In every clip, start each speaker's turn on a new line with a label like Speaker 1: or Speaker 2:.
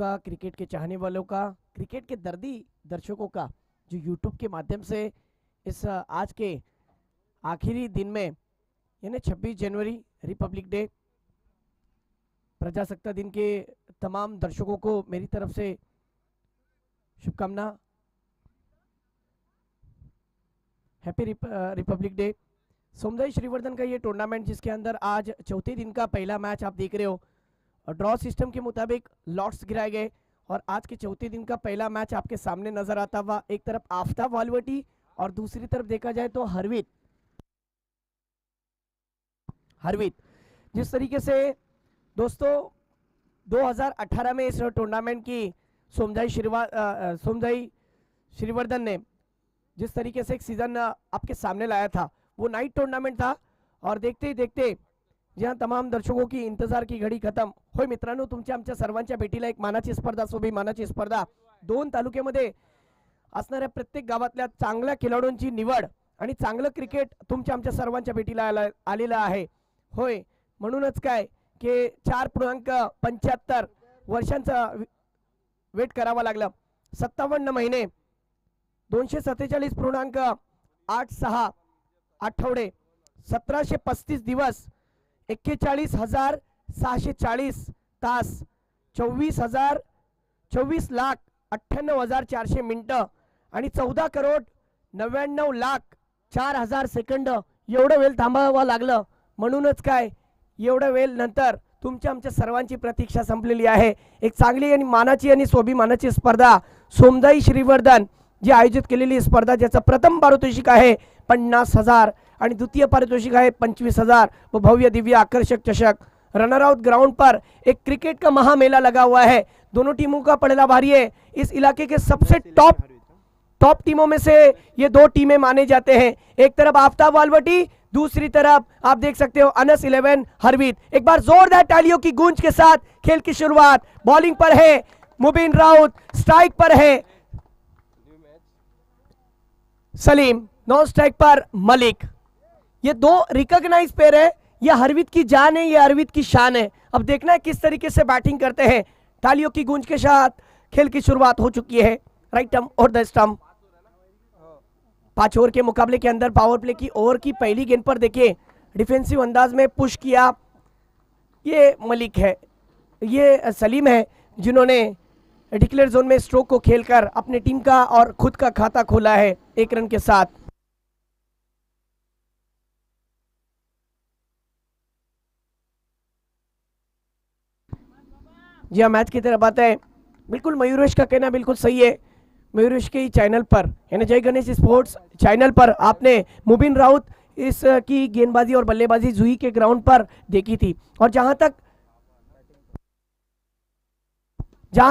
Speaker 1: का, क्रिकेट के चाहने वालों का, क्रिकेट के दर्दी दर्शकों का, जो यूट्यूब के माध्यम से इस आज के आखिरी दिन में यानी 26 जनवरी रिपब्लिक डे प्रजासत्ताक दिन के तमाम दर्शकों को मेरी तरफ से शुभकामना। Happy republic day. सोमदाई श्रीवर्धन का ये टूर्नामेंट जिसके अंदर आज चौथे दिन का पहला मैच आप देख रहे हो और ड्रॉ सिस्टम के मुताबिक लॉट्स गिराए गए और आज के चौथे दिन का पहला मैच आपके सामने नजर आता हुआ, एक तरफ आफ्ताब वालवटी और दूसरी तरफ देखा जाए तो हरवीत। जिस तरीके से दोस्तों 2018 में इस टूर्नामेंट की सोमदाई श्रीवर्धन ने जिस तरीके से एक सीजन आपके सामने लाया था, वो नाइट टूर्नामेंट था और देखते ही देखते ज्या तमाम दर्शकों की इंतजार की घडी खतम होय। मित्रांनो, तुमच्या आमच्या सर्वांच्या भेटीला एक मानाची स्पर्धा, सोबी मानाची स्पर्धा, दोन तालुक्यामध्ये असणाऱ्या प्रत्येक गावातल्या चांगल्या खेळाडूंची निवड आणि चांगलं क्रिकेट तुमच्या आमच्या सर्वांच्या भेटीला आलेलं आहे होय। म्हणूनच काय की 4.75 वर्षांचा वेट करावा लागला, 57 महिने 247.86 आठवडे 1735 दिवस 41,640 तास 24,98,400 मिनिटं आणि 14,99,04,000 सेकंद एवढं वेळ थांबावं लागलं। म्हणूनच काय एवढ्या वेळ नंतर तुमच्या आमच्या सर्वांची प्रतीक्षा संपलेली आहे। एक चांगली आणि मानाची आणि स्वाभिमानाची स्पर्धा सोमदाई श्रीवर्धन जी आयोजित केलेली स्पर्धा, ज्याचा प्रथम पारितोषिक आहे 50,000 आणि द्वितीय पारितोषिक है 25,000 व भव्य दिव्य आकर्षक चषक। रनर आउट ग्राउंड पर एक क्रिकेट का महामेला लगा हुआ है। दोनों टीमों का पड़ेला भारी है। इस इलाके के सबसे टॉप टीमों में से ये दो टीमें माने जाते हैं। एक तरफ आफ्ताब वालवटी, दूसरी तरफ आप देख सकते हो अनस 11 हरवीत। एक बार जोरदार तालियों की गूंज के साथ खेल की शुरुआत। बॉलिंग पर है मुबीन राउत, स्ट्राइक पर है सलीम, नॉन स्ट्राइक पर मलिक। ये दो रिकॉग्नाइज पेयर है। ये हरवीत की जान है, ये हरवीत की शान है। अब देखना है किस तरीके से बैटिंग करते हैं। तालियों की गूंज के साथ खेल की शुरुआत हो चुकी है। राइट टर्म और द स्टंप। 5 ओवर के मुकाबले के अंदर पावर प्ले की ओवर की पहली गेंद पर देखिए डिफेंसिव अंदाज में पुश किया, ये मलिक है, ये सलीम है, जिन्होंने डिक्लेयर जोन में स्ट्रोक को खेलकर अपने टीम का और खुद का खाता खोला है 1 रन के साथ। जी हाँ, मैच की तरफ आता है। बिल्कुल मयूरेश का कहना बिल्कुल सही है। मयूरेश के चैनल पर यानी जय गणेश स्पोर्ट्स चैनल पर आपने मुबीन राउत इस की गेंदबाजी और बल्लेबाजी जुई के ग्राउंड पर देखी थी और जहां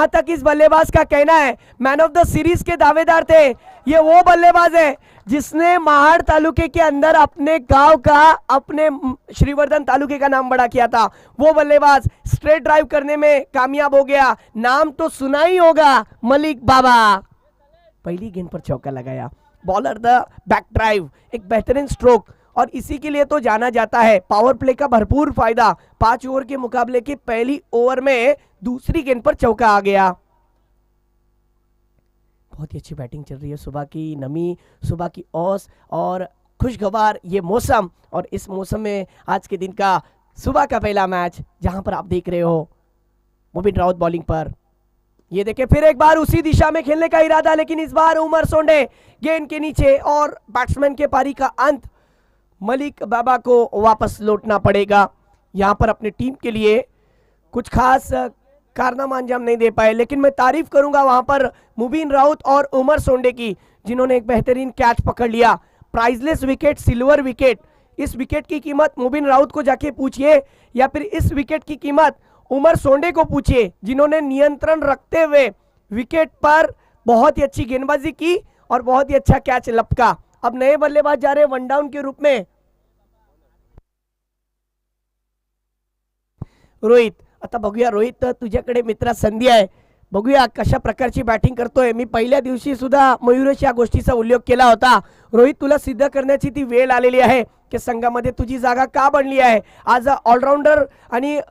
Speaker 1: तक इस बल्लेबाज का कहना है मैन ऑफ द सीरीज के दावेदार थे। ये वो बल्लेबाज है जिसने महाड़ तालुके के अंदर अपने गांव का, अपने श्रीवर्धन तालुके का नाम बड़ा किया था। वो बल्लेबाज स्ट्रेट ड्राइव करने में कामयाब हो गया। नाम तो सुना ही होगा, मलिक बाबा। पहली गेंद पर चौका लगाया। बॉलर द बैक ड्राइव, एक बेहतरीन स्ट्रोक और इसी के लिए तो जाना जाता है। पावर प्ले का भरपूर फायदा। 5 ओवर के मुकाबले की पहली ओवर में दूसरी गेंद पर चौका आ गया। बहुत ही अच्छी बैटिंग चल रही है। सुबह की नमी, सुबह की ओस और खुशगवार ये मौसम, और इस मौसम में आज के दिन का सुबह का पहला मैच जहां पर आप देख रहे हो मुबीन राउत बॉलिंग पर। ये देखें फिर एक बार उसी दिशा में खेलने का इरादा, लेकिन इस बार उमर सोंडे गेंद के नीचे और बैट्समैन के पारी का अंत। मलिक बाबा को वापस लौटना पड़ेगा। यहां पर अपनी टीम के लिए कुछ खास कारनामा अंजाम नहीं दे पाए, लेकिन मैं तारीफ करूंगा वहां पर मुबीन राउत और उमर सोंडे की, जिन्होंने एक बेहतरीन कैच पकड़ लिया। Priceless wicket, silver wicket. इस विकेट की कीमत मुबीन राउत को जाके पूछिए या फिर इस विकेट की कीमत उमर सोंडे को पूछिए, जिन्होंने नियंत्रण रखते हुए विकेट पर बहुत ही अच्छी गेंदबाजी की और बहुत ही अच्छा कैच लपका। अब नए बल्लेबाज जा रहे वन डाउन के रूप में रोहित। आता बघूया रोहित, तुझ्याकडे मित्रा संधी आहे, बघूया कशा प्रकारची बॅटिंग करतोय। मी पहिल्या दिवशी सुद्धा मयूरेश या गोष्टीचा उल्लेख केला होता। रोहित, तुला सिद्ध करण्याची ती वेळ आलेली आहे की संघामध्ये तुझी जागा का बनली आहे। आज ऑलराउंडर आणि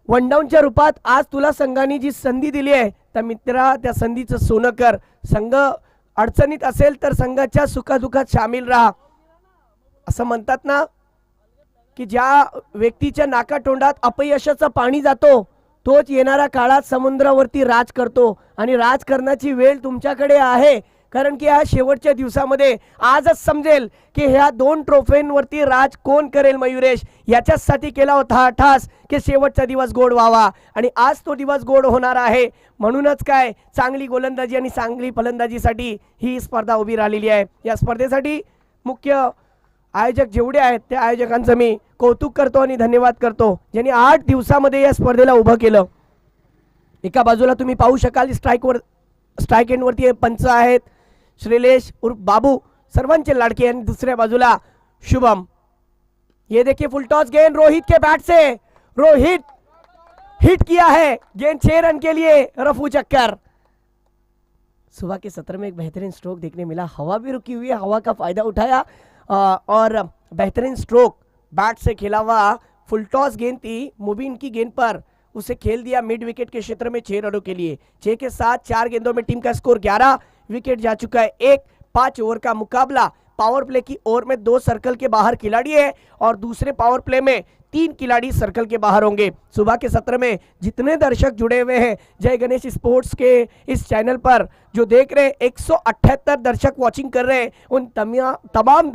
Speaker 1: वन डाऊनच्या रूपात आज तुला संघाने जी संधी दिली आहे तर मित्रा त्या संधीचं सोनं कर. संघ अडचणीत असेल तर संघाच्या सुखादुखात सामील राहा. असं म्हणतात ना की ज्या व्यक्तीच्या नाकातोंडात अपयशाचं पाणी जातो तोच येणाऱ्या काळात समुद्रावरती राज करतो. आणि राज करण्याची वेळ तुमच्याकडे आहे, कारण की ह्या शेवटच्या दिवसामध्ये आजच समजेल की ह्या 2 ट्रॉफींवरती राज कोण करेल. मयुरेश याच्यासाठी केला होता हा ठास की शेवटचा दिवस गोड व्हावा आणि आज तो दिवस गोड होणार आहे. म्हणूनच काय चांगली गोलंदाजी आणि चांगली फलंदाजीसाठी ही स्पर्धा उभी राहिलेली आहे. या स्पर्धेसाठी मुख्य आयोजक जेवढे आहेत त्या आयोजकांचं मी कौतुक करतो आणि धन्यवाद करतो ज्यांनी 8 दिवसामध्ये या स्पर्धेला उभं केलं. एका बाजूला तुम्ही पाहू शकाल स्ट्राइक एंडवरती पंच आहेत श्रीलेश उर्फ बाबू, सर्वांचे लाडके, आणि दुसऱ्या बाजूला शुभम. ये देखिए फुल टॉस गेंद रोहित के बैट से, रोहित हिट किया है, गेंद 6 रन के लिए, रफू चक्कर. सुबह के सत्र में एक बेहतरीन स्ट्रोक देखने मिला. हवा भी रुकी हुई है, हवा का फायदा उठाया और बेहतरीन स्ट्रोक बैट से खेला हुआ फुल टॉस गेंद थी. मुबीन की गेंद पर उसे खेल दिया मिड विकेट के क्षेत्र में 6 रनों के लिए. 6 के साथ 4 गेंदों में टीम का स्कोर 11, विकेट जा चुका है 1. 5 ओवर का मुकाबला. पावर प्ले की ओवर में 2 सर्कल के बाहर खिलाड़ी है और दूसरे पावर प्ले में 3 खिलाड़ी सर्कल के बाहर होंगे. सुबह के सत्र में जितने दर्शक जुड़े हुए हैं जय गणेश स्पोर्ट्स के इस चैनल पर जो देख रहे हैं, 178 दर्शक वॉचिंग कर रहे हैं, उन तमाम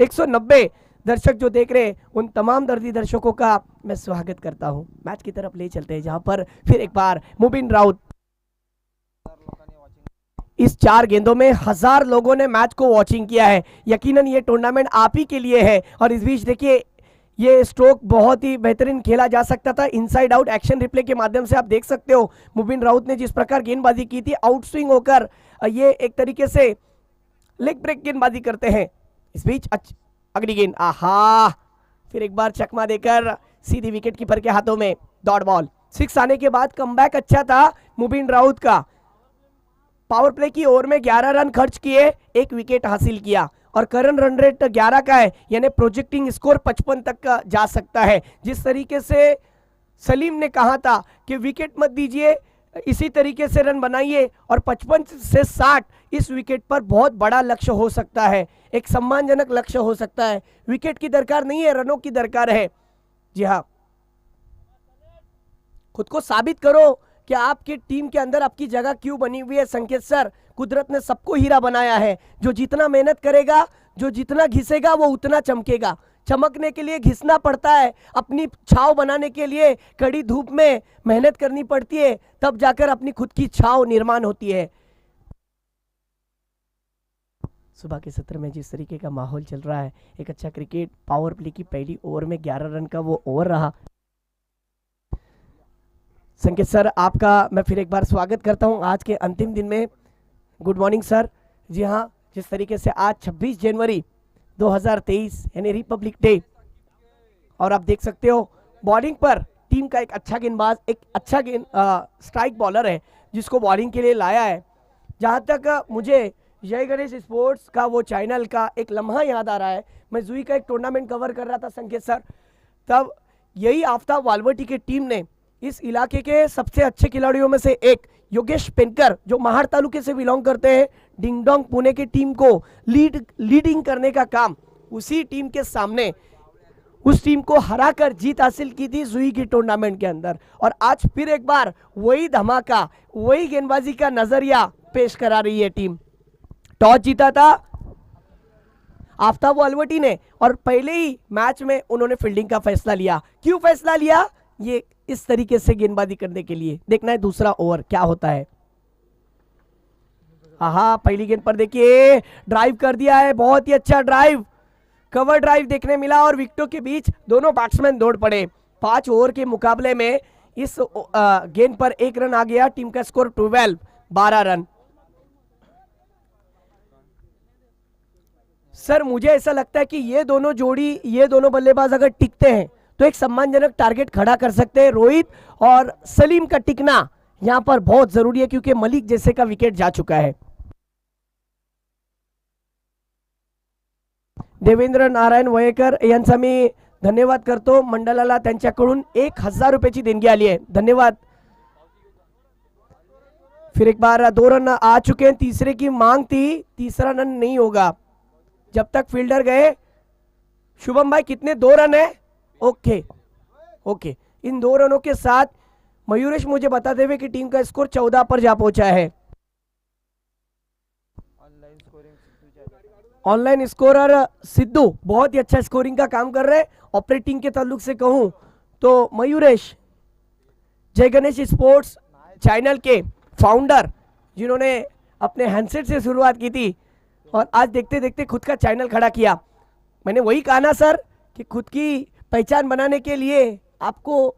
Speaker 1: 190 दर्शक जो देख रहे हैं उन तमाम दर्दी दर्शकों का मैं स्वागत करता हूं. मैच की तरफ ले चलते हैं जहां पर फिर एक बार मुबीन राउत. इस 4 गेंदों में 1000 लोगों ने मैच को वॉचिंग किया है. यकीनन ये टूर्नामेंट आप ही के लिए है. और इस बीच देखिए ये स्ट्रोक बहुत ही बेहतरीन खेला जा सकता था. इनसाइड आउट एक्शन रिप्ले के माध्यम से आप देख सकते हो मुबीन राउत ने जिस प्रकार गेंदबाजी की थी, आउट स्विंग होकर ये एक तरीके से लेग ब्रेक गेंदबाजी करते हैं. इस बीच अगली गेंद, आहा, फिर एक बार चकमा देकर सीधी विकेट कीपर के हाथों में. Dot ball. 6 आने के बाद कमबैक अच्छा था मुबीन राउत का. पावर प्ले की ओवर में 11 रन खर्च किए, 1 विकेट हासिल किया और करंट रन रेट 11 का है, यानी प्रोजेक्टिंग स्कोर 55 तक का जा सकता है. जिस तरीके से सलीम ने कहा था कि विकेट मत दीजिए, इसी तरीके से रन बनाइए और 55 से 60 इस विकेट पर बहुत बड़ा लक्ष्य हो सकता है, एक सम्मानजनक लक्ष्य हो सकता है. विकेट की दरकार नहीं है, रनों की दरकार है. जी हाँ, खुद को साबित करो कि आपकी टीम के अंदर आपकी जगह क्यों बनी हुई है. संकेत सर, कुदरत ने सबको हीरा बनाया है. जो जितना मेहनत करेगा, जो जितना घिसेगा वो उतना चमकेगा. चमकने के लिए घिसना पड़ता है, अपनी छाव बनाने के लिए कड़ी धूप में मेहनत करनी पड़ती है, तब जाकर अपनी खुद की छाव निर्माण होती है. सुबह के सत्र में जिस तरीके का माहौल चल रहा है, एक अच्छा क्रिकेट. पावर प्ले की पहली ओवर में 11 रन का वो ओवर रहा. संकेत सर, आपका मैं फिर एक बार स्वागत करता हूं आज के अंतिम दिन में. Good morning sir. जी हाँ, जिस तरीके से आज 26 जनवरी 2023 यानी रिपब्लिक डे, और आप देख सकते हो बॉलिंग पर टीम का एक अच्छा गेंदबाज, एक अच्छा स्ट्राइक बॉलर है जिसको बॉलिंग के लिए लाया है. जहां तक मुझे जय गणेश स्पोर्ट्स का वो चैनल का एक लम्हा याद आ रहा है, मैं जुई का एक टूर्नामेंट कवर कर रहा था संकेत सर, तब यही आफ्ताब वालवटी की टीम ने इस इलाके के सबसे अच्छे खिलाड़ियों में से एक योगेश पेनकर, जो महार तालुके से बिलोंग करते हैं, डिंगडोंग पुणे की टीम को लीडिंग करने का काम उसी टीम के सामने, उस टीम को हराकर जीत हासिल की थी जुई की टूर्नामेंट के अंदर. और आज फिर एक बार वही धमाका, वही गेंदबाजी का नजरिया पेश करा रही है टीम. टॉस जीता था आफ्ताब वालवटी ने और पहले ही मैच में उन्होंने फील्डिंग का फैसला लिया. क्यों फैसला लिया? ये इस तरीके से गेंदबाजी करने के लिए. देखना है दूसरा ओवर क्या होता है. हाँ, पहली गेंद पर देखिए ड्राइव कर दिया है, बहुत ही अच्छा ड्राइव, कवर ड्राइव देखने मिला और विकेटों के बीच दोनों बैट्समैन दौड़ पड़े. 5 ओवर के मुकाबले में इस गेंद पर 1 रन आ गया. टीम का स्कोर 12 रन. सर, मुझे ऐसा लगता है कि ये दोनों बल्लेबाज अगर टिकते हैं तो एक सम्मानजनक टारगेट खड़ा कर सकते हैं. रोहित और सलीम का टिकना यहां पर बहुत जरूरी है क्योंकि मलिक जैसे का विकेट जा चुका है. देवेंद्र नारायण वयेकर यांचा मी धन्यवाद करतो मंडळाला, त्यांच्याकडून 1000 रुपयाची देणगी आली आहे, धन्यवाद। फिर एक बार 2 रन आ चुके हैं, तीसरे की मांग थी, तीसरा रन नहीं होगा जब तक फील्डर गए। शुभम भाई कितने 2 रन है? ओके ओके, इन 2 रनों के साथ मयूरेश मुझे बताते हुए कि टीम का स्कोर 14 पर जा पहुंचा है। ऑनलाइन स्कोरर सिद्धू बहुत ही अच्छा स्कोरिंग का काम कर रहे हैं। ऑपरेटिंग के ताल्लुक से कहूं तो मयूरेश जय गणेश स्पोर्ट्स चैनल के फाउंडर, जिन्होंने अपने हैंडसेट से शुरुआत की थी और आज देखते देखते खुद का चैनल खड़ा किया। मैंने वही कहा ना सर कि खुद की पहचान बनाने के लिए आपको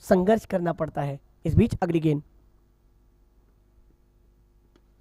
Speaker 1: संघर्ष करना पड़ता है। इस बीच अगली गेंद,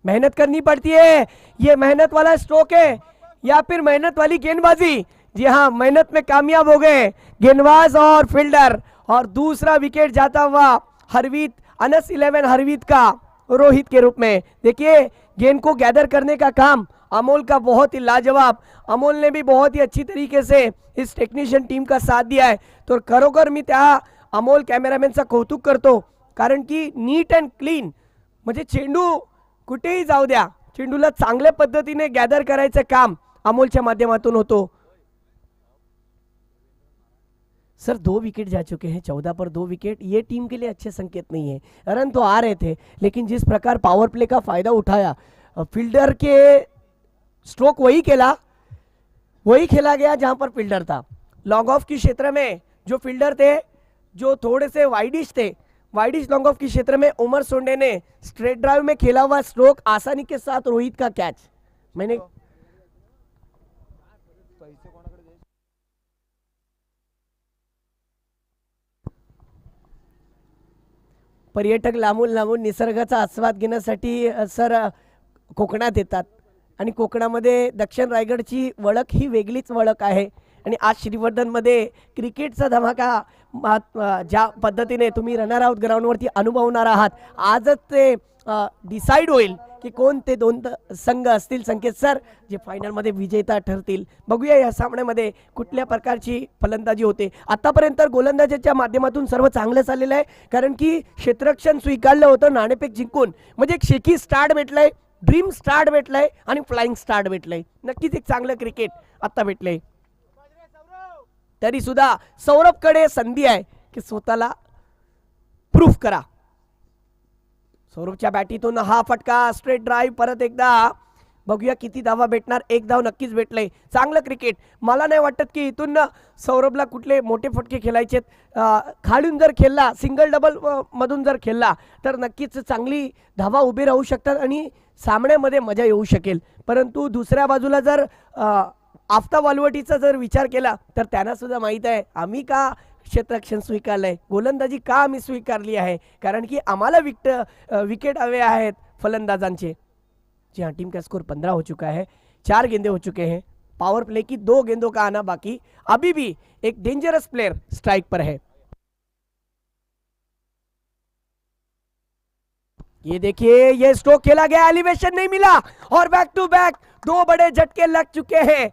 Speaker 1: मेहनत करनी पड़ती है, ये मेहनत वाला स्ट्रोक है या फिर मेहनत वाली गेंदबाजी? जी हाँ, मेहनत में कामयाब हो गए गेंदबाज और फील्डर, और दूसरा विकेट जाता हुआ हरवीत, अनस 11 हरवीत का रोहित के रूप में। देखिए गेंद को गैदर करने का काम अमोल का बहुत ही लाजवाब, अमोल ने भी बहुत ही अच्छी तरीके से इस टेक्निशियन टीम का साथ दिया है। तो खरोखर मी त्या अमोल कॅमेरामॅनचा कौतुक करतो, कारण की नीट अँड क्लीन, म्हणजे चेंडू कुठेही जाऊ द्या, चेंडूला चांगल्या पद्धतीने गॅदर करायचं काम अमोलच्या माध्यमातून होतो। सर 2 विकेट जा चुके हैं, 14 पर 2 विकेट, ये टीम के लिए अच्छे संकेत नहीं है। रन तो आ रहे थे, लेकिन जिस प्रकार पावर प्ले का फायदा उठाया, फील्डर के स्ट्रोक वही खेला गया जहां पर फील्डर था। लॉन्ग ऑफ की क्षेत्र में जो फील्डर थे, जो थोड़े से वाइडिश थे, वाइडिश लॉन्ग ऑफ की क्षेत्र में उमर सोंडे ने स्ट्रेट ड्राइव में खेला हुआ स्ट्रोक आसानी के साथ रोहित का कैच। मैंने पर्यटक लांबून लांबून निसर्गाचा आस्वाद घेण्यासाठी सर कोकणात येतात, आणि कोकणामध्ये दक्षिण रायगडची वळख ही वेगळीच वळख आहे। आणि आज श्रीवर्धनमध्ये क्रिकेटचा धमाका ज्या पद्धतीने तुम्ही रनर आउट ग्राउंडवरती अनुभवणार आहात, आजच ते डिसाइड होईल की कोण ते 2 संघ असतील संकेत सर जे फायनलमध्ये विजेता ठरतील। बघूया या सामन्यामध्ये कुठल्या प्रकारची फलंदाजी होते। आतापर्यंत गोलंदाजीच्या माध्यमातून सर्व चांगलं चाललेलं आहे, कारण की क्षेत्ररक्षण स्वीकारलं होतं नाणेफेक जिंकून, म्हणजे एक शेकी स्टार्ट भेटलंय, ड्रीम स्टार्ट भेटलंय आणि फ्लाइंग स्टार्ट भेटलंय। नक्कीच एक चांगलं क्रिकेट आता भेटलंय। तरी सुद्धा सौरभकडे संधी आहे की स्वतःला प्रूफ करा। सौरभच्या बॅटीतून हा फटका, स्ट्रेट ड्राइव्ह, परत एकदा बघूया किती धावा भेटणार। 1 धाव नक्कीच भेटले, चांगलं क्रिकेट। मला नाही वाटत की इथून सौरभला कुठले मोठे फटके खेळायचे, खालून जर खेळला, सिंगल डबल मधून जर खेळला तर नक्कीच चांगली धावा उभी राहू शकतात आणि सामन्यामध्ये मजा येऊ शकेल। परंतु दुसऱ्या बाजूला जर आफ्ताब वालवटीचा जर विचार केला तर त्यांना सुद्धा माहित आहे आम्ही का क्षेत्ररक्षण स्वीकारलंय, गोलंदाजी का आम्ही स्वीकारली आहे, कारण की आम्हाला विकेट हवे आहेत फलंदाजांचे। जी हाँ, टीम का स्कोर 15 हो चुका है, 4 गेंदे हो चुके हैं, पावर प्ले की 2 गेंदों का आना बाकी। अभी भी एक डेंजरस प्लेयर स्ट्राइक पर है। ये देखिए, ये स्ट्रोक खेला गया, एलिवेशन नहीं मिला और बैक टू बैक 2 बड़े झटके लग चुके हैं।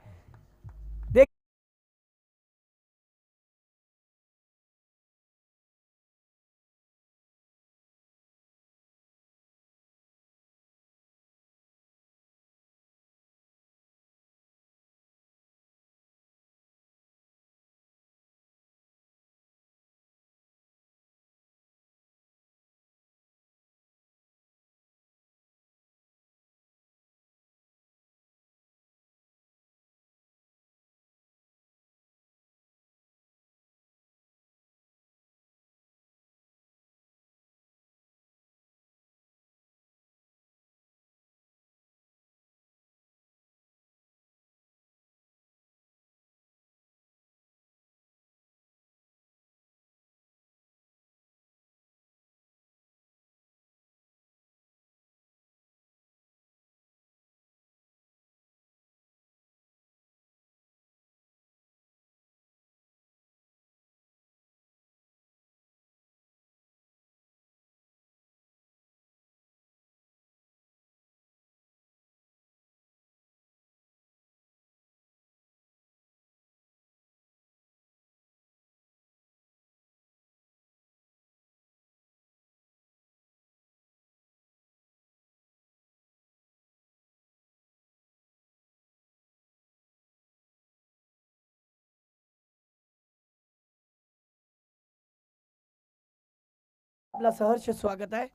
Speaker 1: आपला सहर्ष स्वागत है।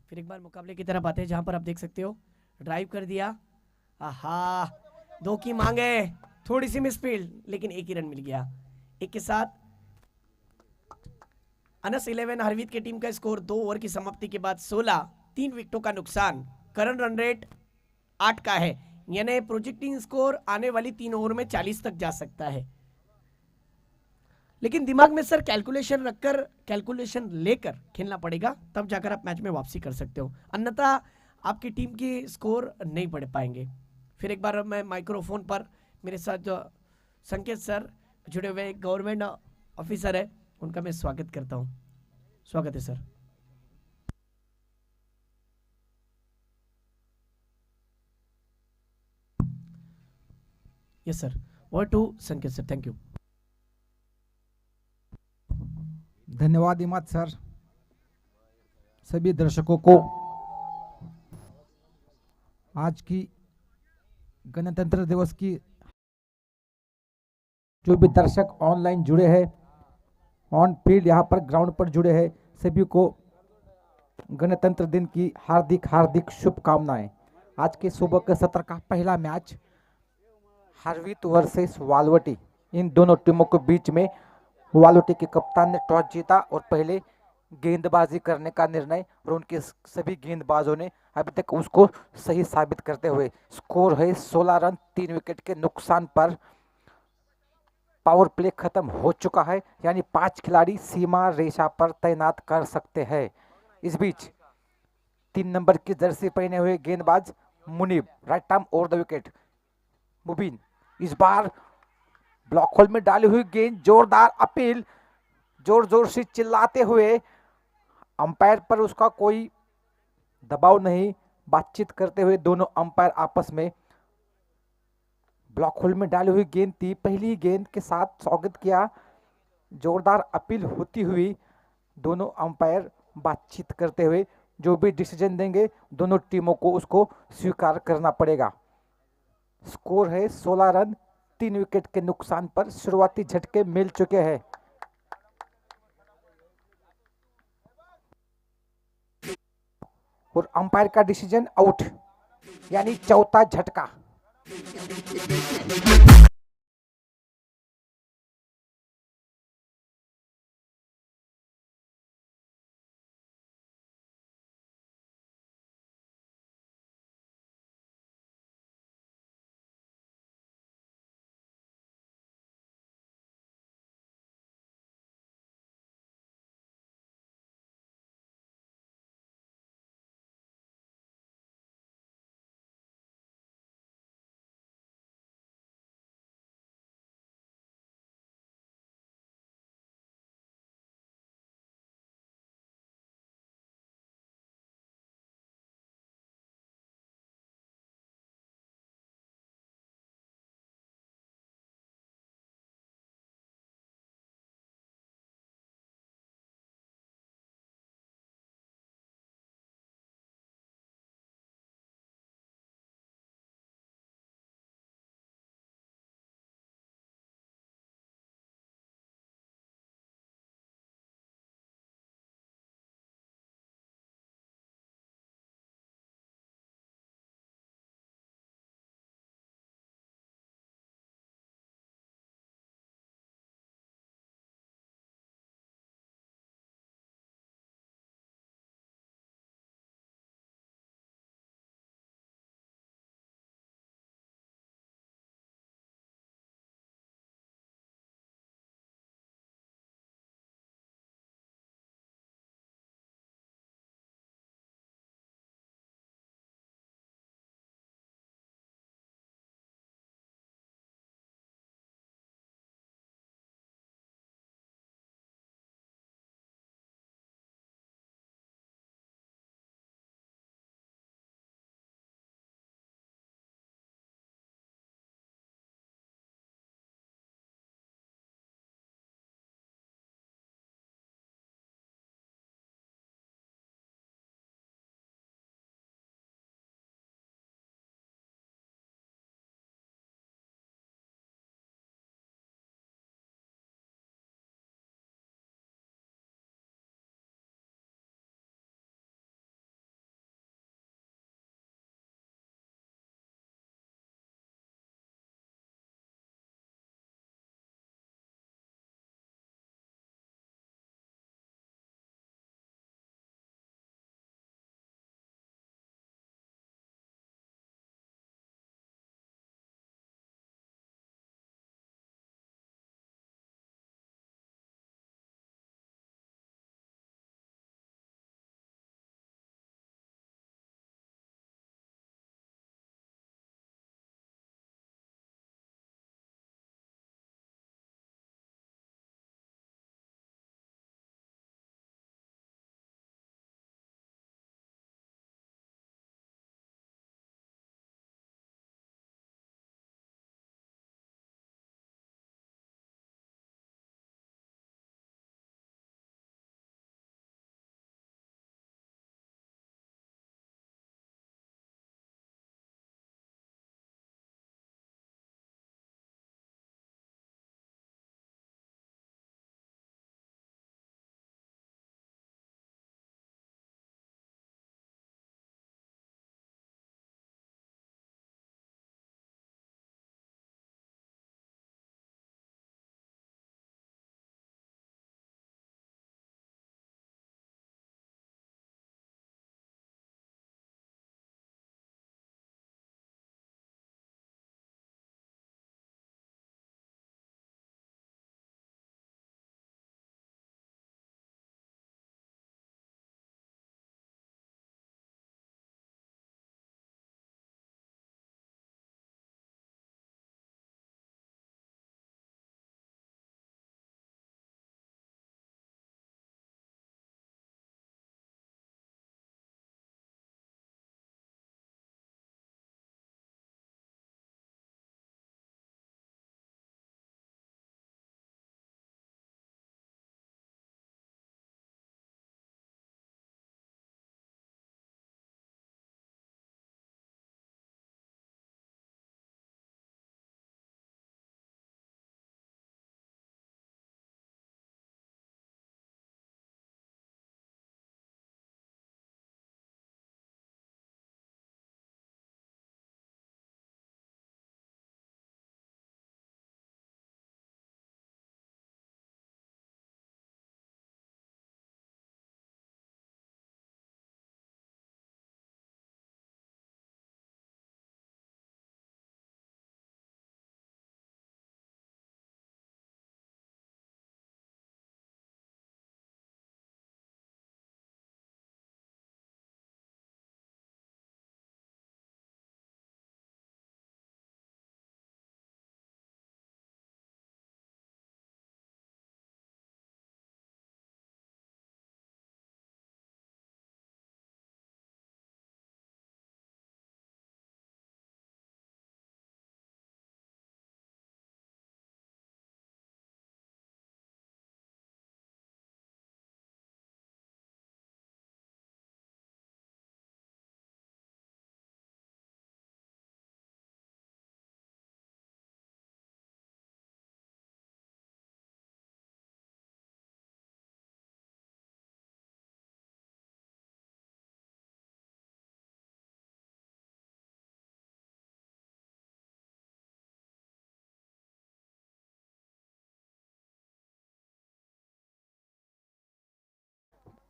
Speaker 1: फिर एक बार मुकाबले की तरफ आते हैं जहां पर आप देख सकते हो ड्राइव कर दिया। आहा, दो की मांगे, थोड़ी सी मिसफील्ड, लेकिन एक ही रन मिल गया। एक के साथ अनस 11 हरवीत की टीम का स्कोर 2 ओवर की समाप्ति के बाद 16, 3 विकेटों का नुकसान। करंट रन रेट 8 का है, यानी प्रोजेक्टिंग स्कोर आने वाली 3 ओवर में 40 तक जा सकता है। लेकिन दिमाग में सर कैलकुलेशन रखकर, कैलकुलेशन लेकर खेलना पड़ेगा, तब जाकर आप मैच में वापसी कर सकते हो, अन्यथा आपकी टीम की स्कोर नहीं बढ़ पाएंगे। फिर एक बार मैं माइक्रोफोन पर मेरे साथ जो संकेत सर जुड़े हुए गवर्नमेंट ऑफिसर है, उनका मैं स्वागत करता हूँ। स्वागत है sir. Yes sir, word to Sanket sir, thank you.
Speaker 2: धन्यवाद इमाद सर। सभी दर्शकों को आज की गणतंत्र दिवस की, जो भी दर्शक ऑनलाइन जुड़े हैं, ऑन फील्ड यहाँ पर ग्राउंड पर जुड़े हैं, सभी को गणतंत्र दिन की हार्दिक हार्दिक शुभकामनाएं। आज के सुबह के सत्र का पहला मैच हरवीत वर्सेस वालवटी, इन दोनों टीमों के बीच में वालवटी के कप्तान ने टॉस जीता और पहले गेंदबाजी करने का निर्णय, और उनके सभी गेंदबाजों ने अभी तक उसको सही साबित करते हुए स्कोर है 16 रन 3 विकेट के नुकसान पर। पावर प्ले खत्म हो चुका है, यानी 5 खिलाड़ी सीमा रेखा पर तैनात कर सकते हैं। इस बीच 3 नंबर की जर्सी पहने हुए गेंदबाज Munib right arm over the wicket. Mubeen इस बार ब्लॉक होल में डाली हुई गेंद, जोरदार अपील, जोर जोर से चिल्लाते हुए, अंपायर पर उसका कोई दबाव नहीं, बातचीत करते हुए दोनों अंपायर आपस में। ब्लॉक होल में डाली हुई गेंद थी, पहली गेंद के साथ स्वागत किया, जोरदार अपील होती हुई, दोनों अंपायर बातचीत करते हुए जो भी डिसीजन देंगे दोनों टीमों को उसको स्वीकार करना पड़ेगा। स्कोर है 16 रन 3 विकेट के नुकसान पर। शुरुआती झटके मिल चुके हैं। और अंपायर का डिसीजन आउट, यानी चौथा झटका।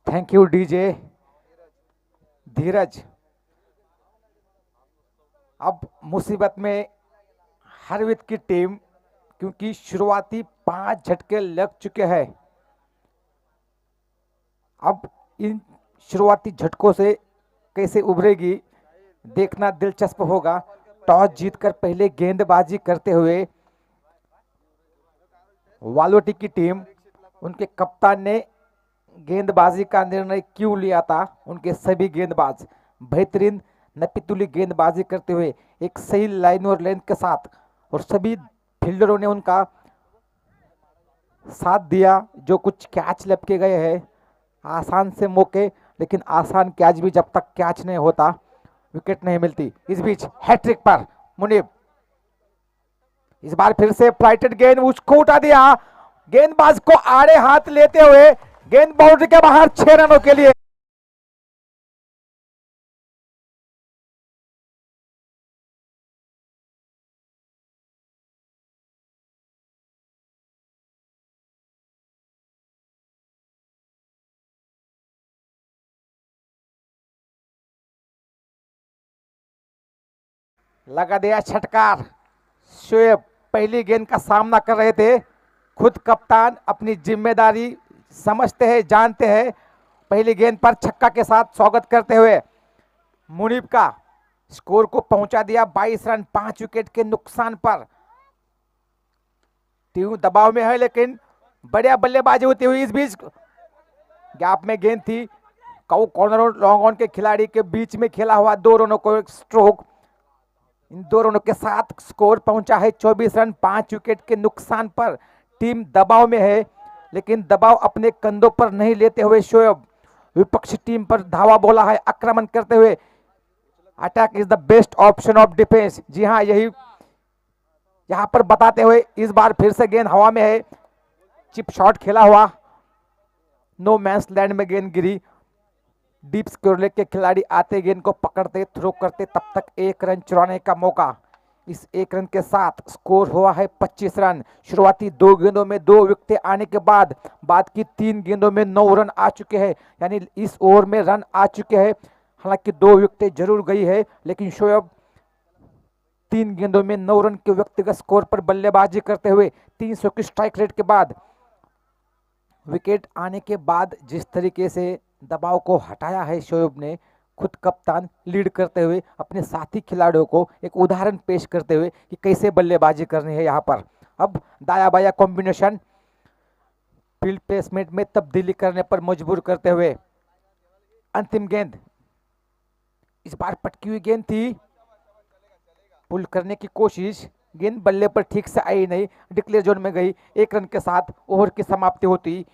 Speaker 2: थैंक यू डीजे धीरज। अब मुसीबत में हरवित की टीम, क्योंकि शुरुआती 5 झटके लग चुके हैं। अब इन शुरुआती झटकों से कैसे उभरेगी देखना दिलचस्प होगा। टॉस जीतकर पहले गेंदबाजी करते हुए वालोटी की टीम, उनके कप्तान ने गेंदबाजी का निर्णय क्यों लिया था। उनके सभी गेंदबाज बेहतरीन नपीतुली गेंदबाजी करते हुए एक सही लाइन और लेंथ के साथ, और सभी फील्डरों ने उनका साथ दिया। जो कुछ कैच लपके गए हैं, आसान से मौके, लेकिन आसान कैच भी जब तक कैच नहीं होता विकेट नहीं मिलती। इस बीच हैट्रिक पर मुनीब, इस बार फिर से फ्लाइटेड गेंद, उसको उठा दिया। गेंदबाज को आड़े हाथ लेते हुए गेंद बाउंड्री के बाहर 6 रनों के लिए। लगा दिया छटकार। शोएब पहली गेंद का सामना कर रहे थे। खुद कप्तान अपनी जिम्मेदारी समझते हैं, जानते हैं। पहली गेंद पर छक्का के साथ स्वागत करते हुए मुनीब का स्कोर को पहुंचा दिया 22 रन 5 विकेट के नुकसान पर। टीम दबाव में है, लेकिन बढ़िया बल्लेबाजी होती हुई। इस बीच गैप में गेंद थी, कॉर्नर और लॉन्ग ऑन के खिलाड़ी के बीच में खेला हुआ 2 रनों को एक स्ट्रोक। इन 2 रनों के साथ स्कोर पहुंचा है 24 रन 5 विकेट के नुकसान पर। टीम दबाव में है, लेकिन दबाव अपने कंधों पर नहीं लेते हुए शोएब विपक्षी टीम पर धावा बोला है आक्रमण करते हुए। Attack is the best option of defence. जी हाँ, यही यहां पर बताते हुए इस बार फिर से गेंद हवा में है। चिप शॉट खेला हुआ, नो मैंस लैंड में गेंद गिरी। डीप स्कोर लेग के खिलाड़ी आते गेंद को पकड़ते, थ्रो करते, तब तक 1 रन चुराने का मौका। इस 1 रन के साथ स्कोर हुआ है 25 रन। शुरुआती 2 गेंदों में 2 विकेटें आने के बाद की 3 गेंदों में 9 रन आ चुके हैं, यानी इस ओवर में रन आ चुके हैं। हालांकि 2 विकेटें जरूर गई है, लेकिन शोएब 3 गेंदों में 9 रन के व्यक्तिगत स्कोर पर बल्लेबाजी करते हुए 300 की स्ट्राइक रेट के बाद, विकेट आने के बाद जिस तरीके से दबाव को हटाया है शोएब ने, खुद कप्तान लीड करते हुए अपने साथी खिलाड़ियों को एक उदाहरण पेश करते हुए कि कैसे बल्लेबाजी करनी है। यहां पर अब दाया बाया कॉम्बिनेशन, फील्ड प्लेसमेंट में तब्दीली करने पर मजबूर करते हुए अंतिम गेंद, इस बार पटकी हुई गेंद थी, पुल करने की कोशिश, गेंद बल्ले पर ठीक से आई नहीं, डिक्लेयर जोन में गई। 1 रन के साथ ओवर की समाप्ति होती।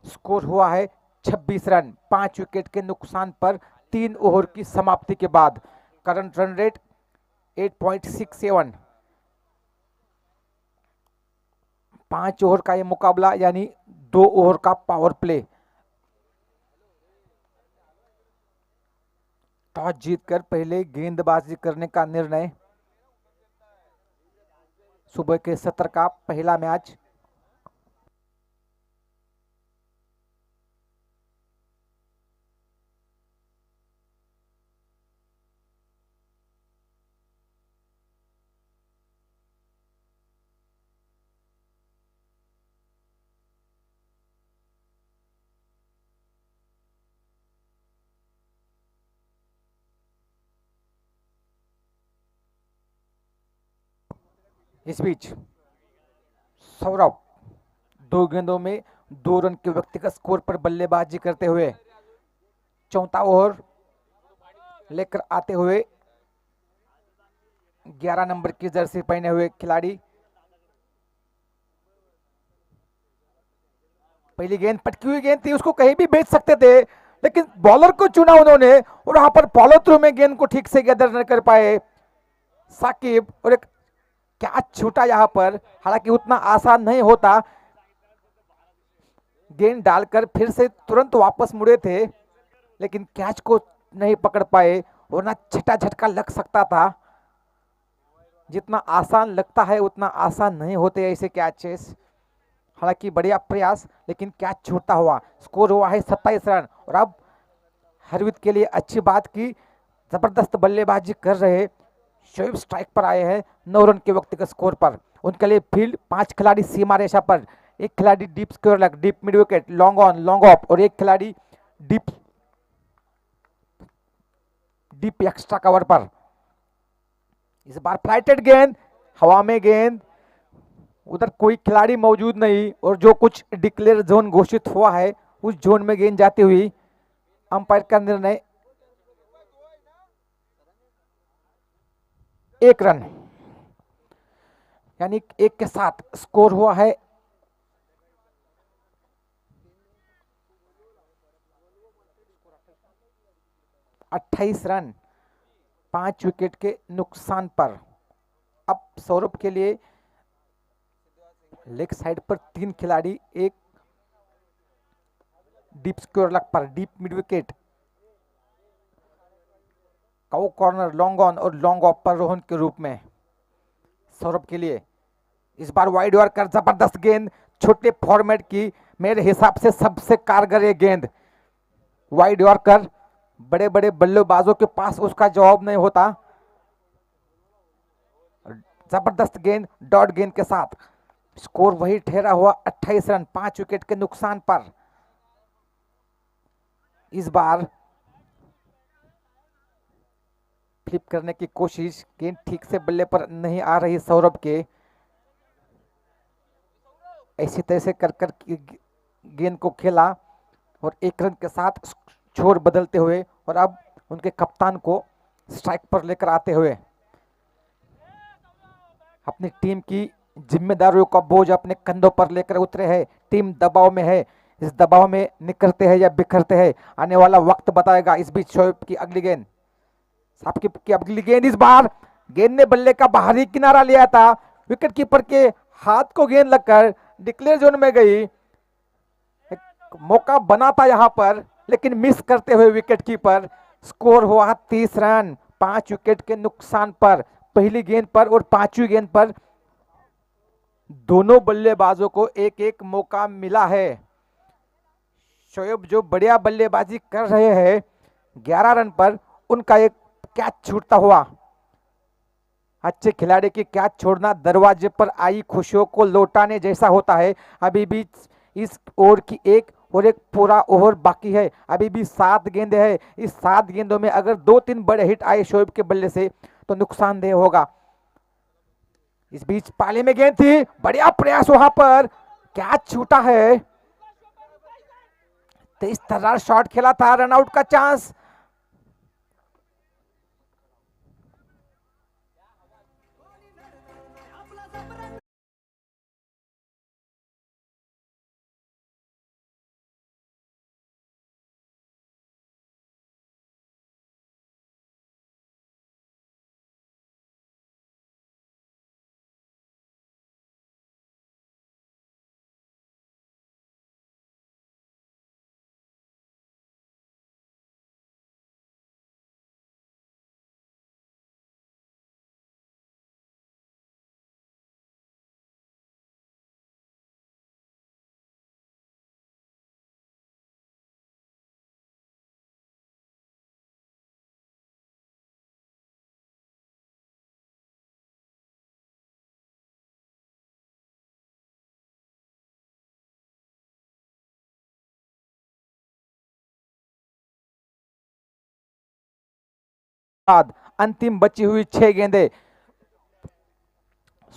Speaker 2: स्कोर हुआ है 26 रन 5 विकेट के नुकसान पर 3 ओवर की समाप्ति के बाद। Current run rate 8.67। 5 ओवर का ये मुकाबला, यानी 2 ओवर का पावर प्ले। टॉस जीतकर पहले गेंदबाजी करने का निर्णय। सुबह के सत्र का पहला मैच। इस बीच सौरभ 2 गेंदों में 2 रन के व्यक्तिगत स्कोर पर बल्लेबाजी करते हुए चौथा ओवर लेकर आते हुए 11 नंबर की जर्सी पहने हुए खिलाड़ी। पहली गेंद पटकी हुई गेंद थी, उसको कहीं भी भेज सकते थे, लेकिन बॉलर को चुना उन्होंने, और वहां पर फॉलो थ्रू में गेंद को ठीक से गैदर न कर पाए साकिब, और एक कैच छूटा यहां पर। हालांकि उतना आसान नहीं होता, गेंद डालकर फिर से तुरंत वापस मुड़े थे, लेकिन कैच को नहीं पकड़ पाए, वरना छठा झटका लग सकता था। जितना आसान लगता है उतना आसान नहीं होते ऐसे कैचेस। हालांकि बढ़िया प्रयास, लेकिन कैच छूटता हुआ। स्कोर हुआ है 27 रन। और अब हरवित के लिए अच्छी बात की जबरदस्त बल्लेबाजी कर रहे शोएब स्ट्राइक पर आए हैं 9 रन के व्यक्तिगत स्कोर पर। उनके लिए फील्ड 5 खिलाड़ी सीमा रेखा पर, एक खिलाड़ी deep square leg, deep mid wicket, long on long off, और एक खिलाड़ी डीप डीप एक्स्ट्रा कवर पर। इस बार फ्लाइटेड गेंद, हवा में गेंद, उधर कोई खिलाड़ी मौजूद नहीं, और जो कुछ डिक्लेयर जोन घोषित हुआ है उस जोन में गेंद जाती हुई। अंपायर का निर्णय 1 रन, यानी 1 के साथ स्कोर हुआ है 28 रन 5 विकेट के नुकसान पर। अब सौरभ के लिए लेग साइड पर 3 खिलाड़ी, एक डीप स्क्वायर लेग पर, deep mid wicket, cow corner, long on और लॉन्ग ऑफ पर रोहन के रूप में सौरभ के लिए। इस बार वाइड यॉर्कर, जबरदस्त गेंद, छोटे फॉर्मेट की मेरे हिसाब से सबसे कारगर ये गेंद। वाइड यॉर्कर, बड़े बड़े बल्लेबाजों के पास उसका जवाब नहीं होता। जबरदस्त गेंद डॉट गेंद के साथ। स्कोर वही ठहरा हुआ 28 रन 5 विकेट के नुकसान पर। इस बार फ्लिप करने की कोशिश, गेंद ठीक से बल्ले पर नहीं आ रही सौरभ के। ऐसी तरह से कर कर गेंद को खेला और 1 रन के साथ छोर बदलते हुए, और अब उनके कप्तान को स्ट्राइक पर लेकर आते हुए अपनी टीम की जिम्मेदारियों का बोझ अपने कंधों पर लेकर उतरे हैं। टीम दबाव में है, इस दबाव में निकलते हैं या बिखरते हैं, आने वाला वक्त बताएगा। इस बीच शोएब की अगली गेंद, साकिब की अगली गेंद, इस बार गेंद ने बल्ले का बाहरी किनारा लिया था, विकेट कीपर के हाथ को गेंद लगकर डिक्लेयर जोन में गई। एक मौका बना था यहां पर, लेकिन मिस करते हुए विकेट कीपर। स्कोर हुआ 30 रन 5 विकेट के नुकसान पर। पहली गेंद पर और 5वीं गेंद पर दोनों बल्लेबाजों को एक एक मौका मिला है। शोएब जो बढ़िया बल्लेबाजी कर रहे हैं 11 रन पर, उनका एक कैच छूटता हुआ। अच्छे खिलाड़ी की कैच छोड़ना दरवाजे पर आई खुशियों को लौटाने जैसा होता है। अभी भी इस ओवर की एक और एक पूरा ओवर बाकी है। अभी भी 7 गेंदें हैं। इस 7 गेंदों में अगर 2-3 बड़े हिट आए शोएब के बल्ले से तो नुकसानदेह होगा। इस बीच पाले में गेंद थी, बढ़िया प्रयास, वहां पर कैच छूटा है। तेज तर्रार शॉट खेला था, रन आउट का चांस। अंतिम बची हुई 6 गेंदें।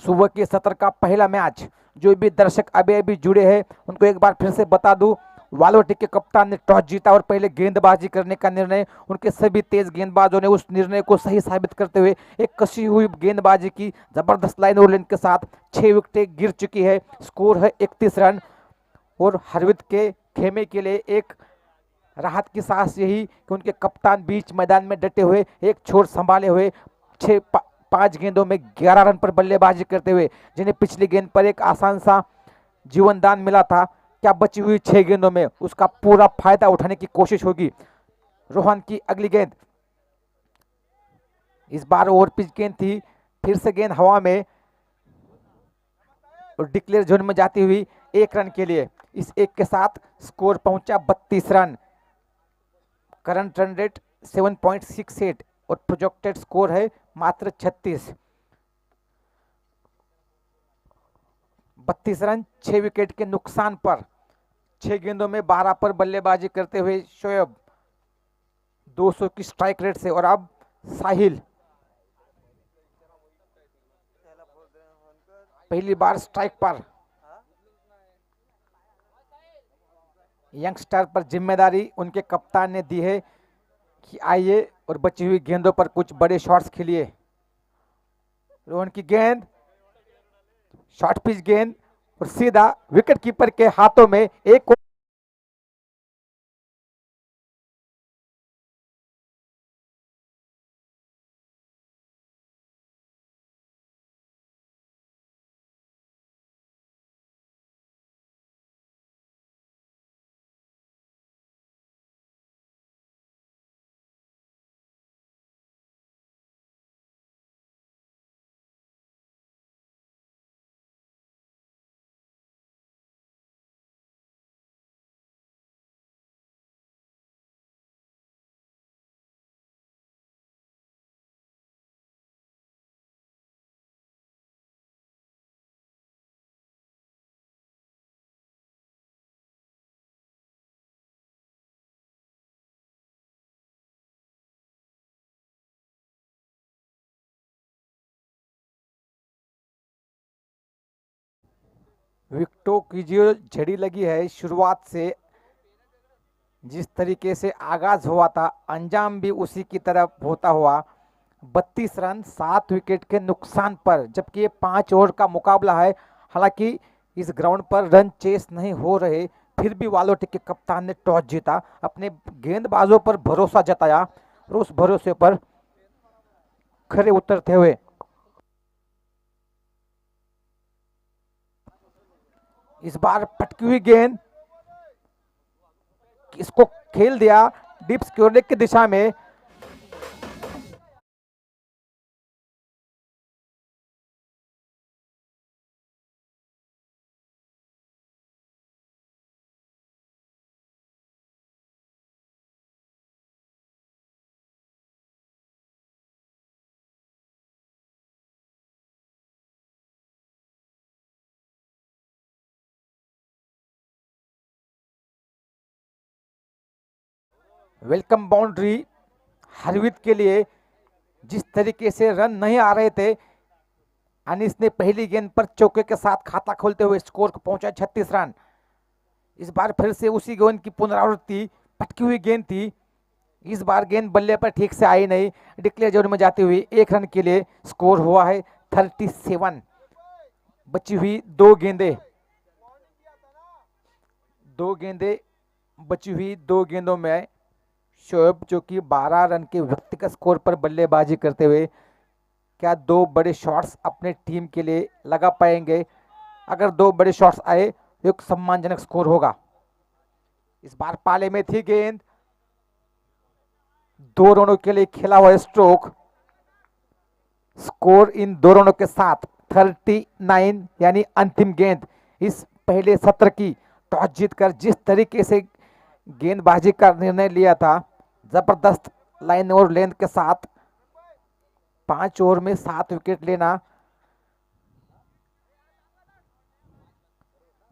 Speaker 2: सुबह के सत्र का पहला मैच। जो भी दर्शक अभी अभी जुड़े हैं उनको एक बार फिर से बता दूं, वालोटी के कप्तान ने टॉस जीता और पहले गेंदबाजी करने का निर्णय, उनके सभी तेज गेंदबाजों ने उस निर्णय को सही साबित करते हुए एक कसी हुई गेंदबाजी की जबरदस्त लाइन और लेंथ के साथ 6 विकेटें गिर चुकी है। स्कोर है 31 रन। और हरवित के खेमे के लिए एक राहत की सांस यही कि उनके कप्तान बीच मैदान में डटे हुए, एक छोर संभाले हुए 5 गेंदों में 11 रन पर बल्लेबाजी करते हुए, जिन्हें पिछली गेंद पर एक आसान सा जीवन दान मिला था, क्या बची हुई 6 गेंदों में उसका पूरा फायदा उठाने की कोशिश होगी। रोहन की अगली गेंद, इस बार ओवर पिच गेंद थी, फिर से गेंद हवा में और डिक्लेयर जोन में जाती हुई 1 रन के लिए। इस एक के साथ स्कोर पहुंचा 32 रन। करंट रन रेट 7.68 और प्रोजेक्टेड स्कोर है मात्र 36। 32 रन 6 विकेट के नुकसान पर 6 गेंदों में 12 पर बल्लेबाजी करते हुए शोएब 200 की स्ट्राइक रेट से। और अब साहिल पहली बार स्ट्राइक पर। यंगस्टर पर जिम्मेदारी उनके कप्तान ने दी है कि आइए और बची हुई गेंदों पर कुछ बड़े शॉट्स खेलिए। रोहन की गेंद, शॉर्ट पिच गेंद और सीधा विकेट कीपर के हाथों में। एक विकेटों की जो झड़ी लगी है, शुरुआत से जिस तरीके से आगाज हुआ था अंजाम भी उसी की तरफ होता हुआ। 32 रन 7 विकेट के नुकसान पर, जबकि ये 5 ओवर का मुकाबला है। हालांकि इस ग्राउंड पर रन चेस नहीं हो रहे, फिर भी वालोटी के कप्तान ने टॉस जीता, अपने गेंदबाजों पर भरोसा जताया और उस भरोसे पर खरे उतरते हुए इस बार पटकी हुई गेंद इसको खेल दिया डीप स्क्वायर की दिशा में। वेलकम बाउंड्री हरवीत के लिए। जिस तरीके से रन नहीं आ रहे थे, अनीस ने पहली गेंद पर चौके के साथ खाता खोलते हुए स्कोर को पहुंचा 36 रन। इस बार फिर से उसी गेंद की पुनरावृत्ति, पटकी हुई गेंद थी। इस बार गेंद बल्ले पर ठीक से आई नहीं, डिक्लेयर जोन में जाती हुई 1 रन के लिए स्कोर हुआ है 37। बची हुई दो गेंदें बची हुई 2 गेंदों में शोएब जो कि 12 रन के व्यक्तिगत स्कोर पर बल्लेबाजी करते हुए क्या 2 बड़े शॉट्स अपने टीम के लिए लगा पाएंगे? अगर 2 बड़े शॉट्स आए तो एक सम्मानजनक स्कोर होगा। इस बार पाले में थी गेंद, 2 रनों के लिए खेला हुआ स्ट्रोक। स्कोर इन 2 रनों के साथ 39, यानी अंतिम गेंद। इस पहले सत्र की टॉस जीतकर जिस तरीके से गेंदबाजी का निर्णय लिया था, जबरदस्त लाइन और लेंथ के साथ 5 ओवर में 7 विकेट लेना,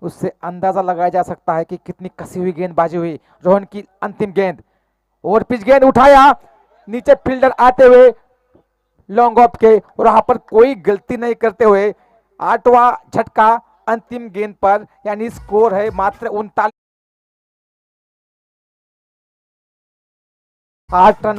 Speaker 2: उससे अंदाजा लगाया जा सकता है कि कितनी कसी हुई गेंदबाजी हुई। रोहन की अंतिम गेंद, ओवर पिच गेंद उठाया, नीचे फील्डर आते हुए लॉन्ग ऑफ के, और वहां पर कोई गलती नहीं करते हुए 8वां झटका अंतिम गेंद पर, यानी स्कोर है मात्र 39। 8 रन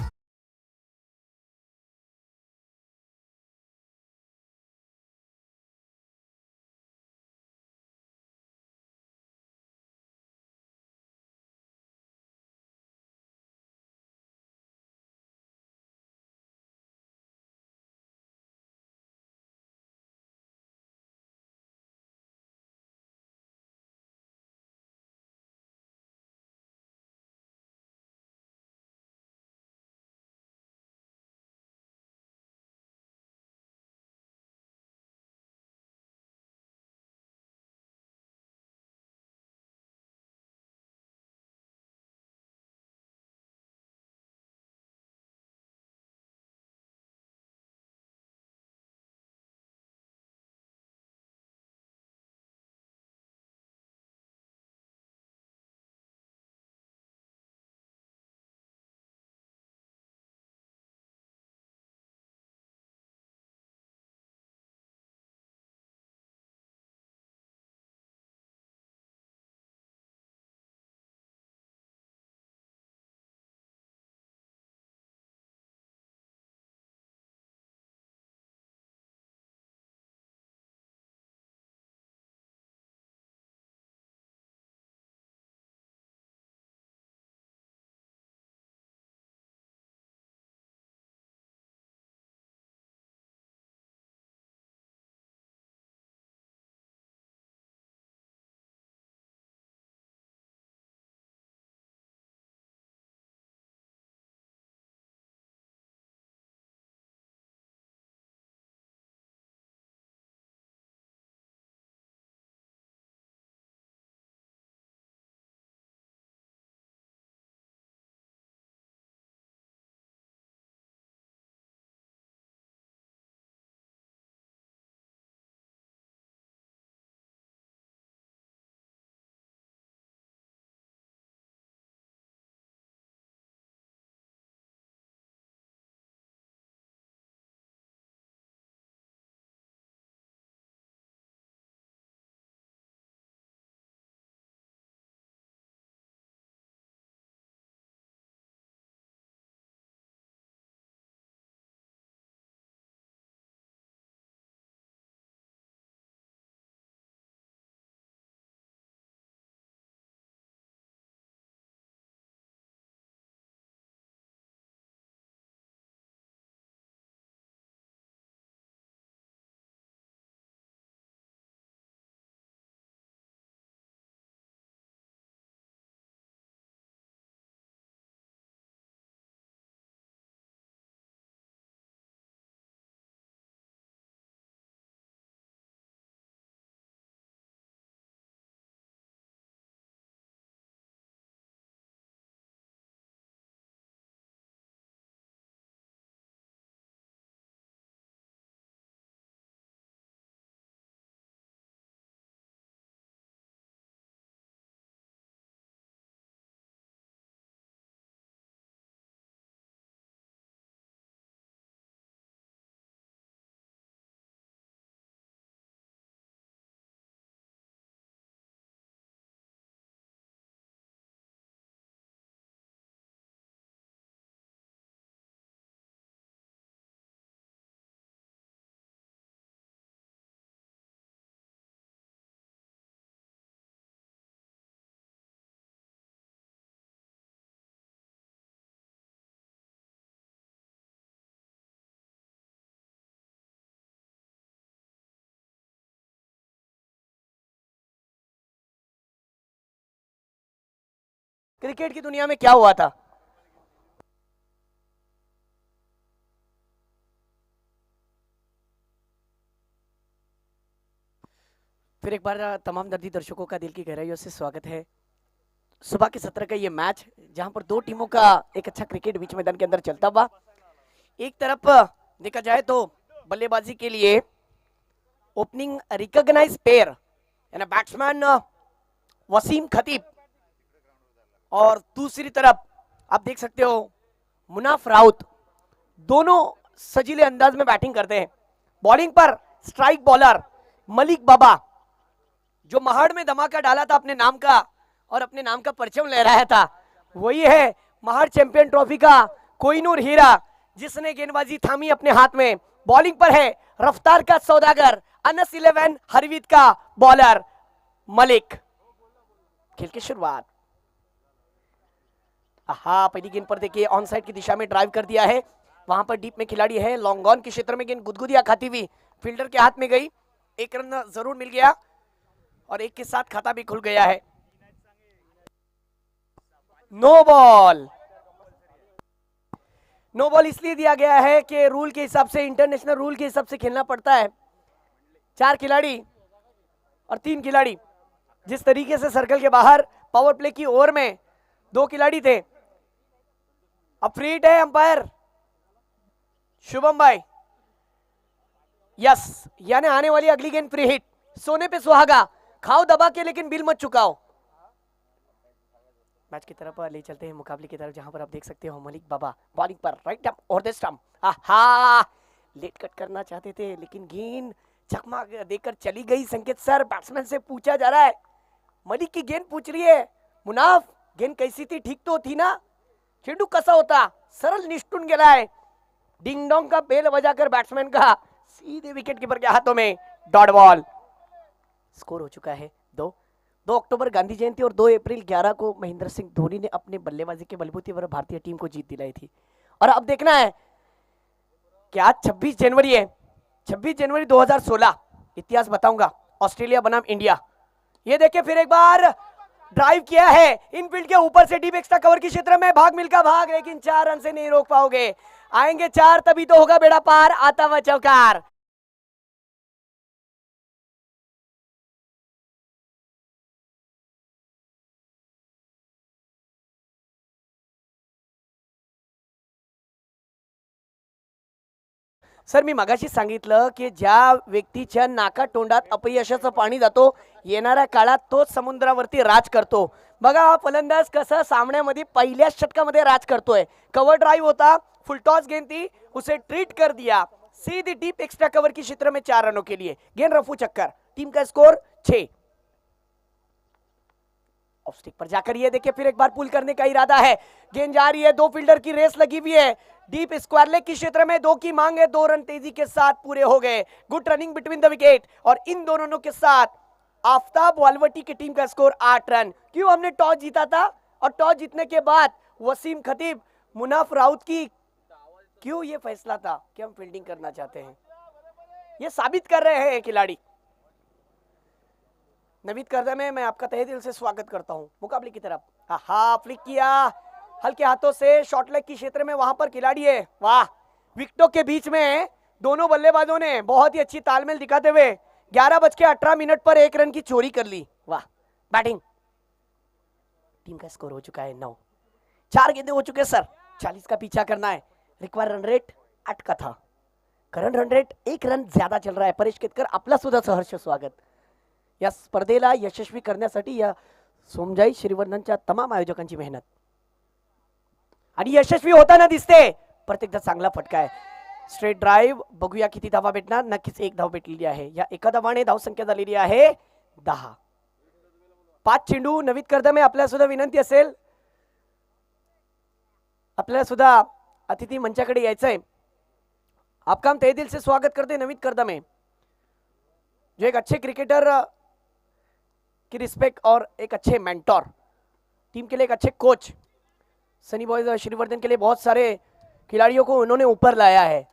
Speaker 1: क्रिकेट की दुनिया में क्या हुआ था। फिर एक बार तमाम दर्दी दर्शकों का दिल की गहराइयों से स्वागत है सुबह के सत्र का ये मैच, जहां पर दो टीमों का एक अच्छा क्रिकेट बीच मैदान के अंदर चलता हुआ। एक तरफ देखा जाए तो बल्लेबाजी के लिए ओपनिंग रिकॉग्नाइज पेयर यानी बैट्समैन वसीम खतीब, और दूसरी तरफ आप देख सकते हो मुनाफ राउत। दोनों सजीले अंदाज में बैटिंग करते हैं। बॉलिंग पर स्ट्राइक बॉलर मलिक बाबा, जो महाड़ में धमाका डाला था अपने नाम का और अपने नाम का परचम लहराया था, वही है महाड़ चैंपियन ट्रॉफी का कोहिनूर हीरा, जिसने गेंदबाजी थामी अपने हाथ में। बॉलिंग पर है रफ्तार का सौदागर अनस 11 हरवीत का बॉलर मलिक। खेल की शुरुआत, पहली गेंद पर देखिए ऑन साइड की दिशा में ड्राइव कर दिया है। वहां पर डीप में खिलाड़ी है, लॉन्ग ऑन के क्षेत्र में गेंद गुदगुदिया खाती हुई फील्डर के हाथ में गई। एक रन जरूर मिल गया और एक के साथ खाता भी खुल गया है। No ball. नो बॉल इसलिए दिया गया है कि रूल के हिसाब से, इंटरनेशनल रूल के हिसाब से खेलना पड़ता है। 4 खिलाड़ी और 3 खिलाड़ी, जिस तरीके से सर्कल के बाहर पावर प्ले की ओवर में 2 खिलाड़ी थे। अब फ्री हिट है अंपायर शुभम भाई। यस, यानी आने वाली अगली गेंद फ्री हिट। सोने पे सुहागा, खाओ दबा के लेकिन बिल मत चुकाओ। मैच की तरफ ले चलते हैं, मुकाबले की तरफ, जहां पर आप देख सकते हो मलिक बाबा बॉलिंग पर राइट अप और द स्टंप। लेट कट करना चाहते थे लेकिन गेंद चकमा देकर चली गई। संकेत सर, बैट्समैन से पूछा जा रहा है, मलिक की गेंद पूछ रही है मुनाफ, गेंद कैसी थी? ठीक तो थी ना? चेंडू कसा होता? सरल निष्ठुन गेला है। डिंग डोंग का बेल बजाकर बैट्समैन का सीधे विकेट कीपर के हाथों में डॉट बॉल। स्कोर हो चुका है 2 अक्टूबर गांधी जयंती और 2 अप्रैल 11 को महेंद्र सिंह धोनी ने अपने बल्लेबाजी के बलबूते पर भारतीय टीम को जीत दिलाई थी। और अब देखना है कि आज 26 जनवरी है, 26 जनवरी 2016। इतिहास बताऊंगा, ऑस्ट्रेलिया बनाम इंडिया। ये देखिए फिर एक बार ड्राइव किया है इनफील्ड के ऊपर से डीप एक्स्ट्रा कवर के क्षेत्र में। भाग मिल्खा भाग, लेकिन 4 रन से नहीं रोक पाओगे। आएंगे 4 तभी तो होगा बेड़ा पार। आता हुआ चौकार। सर, मी मगाशी सांगितलं की ज्या व्यक्तीच्या नाका तोंडात अपयशाचं पाणी जातो, येणाऱ्या काळात तोच समुद्रावरती राज करतो। बघा हा फलंदाज कसं सामन्यामध्ये पहिल्याच षटकामध्ये राज करतोय। कवर ड्राइव होता, फुल टॉस गेंद थी, उसे ट्रीट कर दिया सीधी डीप एक्स्ट्रा कवर के क्षेत्र में 4 रनों के लिए। गेंद रफू चक्कर, टीम का स्कोर 6। ऑफ स्टिक पर जाकर ये देखिए फिर एक बार पुल करने का इरादा है। गेंद जा रही है, 2 फील्डर की रेस लगी हुई है। डीप स्क्वायर लेग के क्षेत्र में 2 की मांग है। 2 रन तेजी के साथ पूरे हो गए। Good running between the wicket, और इन दोनों रनों के साथ आफ्ताब वालवटी की टीम का स्कोर 8 रन। क्यों हमने टॉस जीता था, और टॉस जीतने के बाद वसीम खतीब मुनाफ राउत की क्यों ये फैसला था कि हम फील्डिंग करना चाहते हैं, ये साबित कर रहे हैं खिलाड़ी। नवीद करदम में मैं आपका तहे दिल से स्वागत करता हूं। मुकाबले की तरफ फ्लिक किया हल्के हाथों से शॉर्ट लेग की क्षेत्र में, वहां पर खिलाड़ी है। वाह, विकेटों के बीच में दोनों बल्लेबाजों ने बहुत ही अच्छी तालमेल दिखाते हुए 11:18 पर 1 रन की चोरी कर ली। वाह बैटिंग। टीम का स्कोर हो चुका है 9। 4 गेंदे हो चुके सर, 40 का पीछा करना है। रिक्वायर रन रेट 8 का था, करंट रन रेट 1 रन ज्यादा चल रहा है। परेश केतकर, आपला सुद्धा सहर्ष स्वागत। या स्पर्धेला यशस्वी करण्यासाठी या सोमजाई श्रीवर्धनच्या तमाम आयोजकांची मेहनत, आणि यशस्वी होताना दिसते। प्रत्येकदा चांगला फटका आहे। स्ट्रेट ड्राइव, बघूया किती धावा भेटणार। नक्कीच 1 धाव भेटलेली आहे। या एका धावाने धावसंख्या झालेली आहे 10। 5 चेंडू। नवीद करदमे, आपल्याला सुद्धा विनंती असेल, आपल्याला सुद्धा अतिथी मंचाकडे यायचंय। आपका हम तहे दिल से स्वागत करते हैं नवीद करदमे, जो एक अच्छे क्रिकेटर की रिस्पेक्ट और एक अच्छे मेंटोर, टीम के लिए एक अच्छे कोच। सनी बॉयज श्रीवर्धन के लिए बहुत सारे खिलाड़ियों को उन्होंने ऊपर लाया है,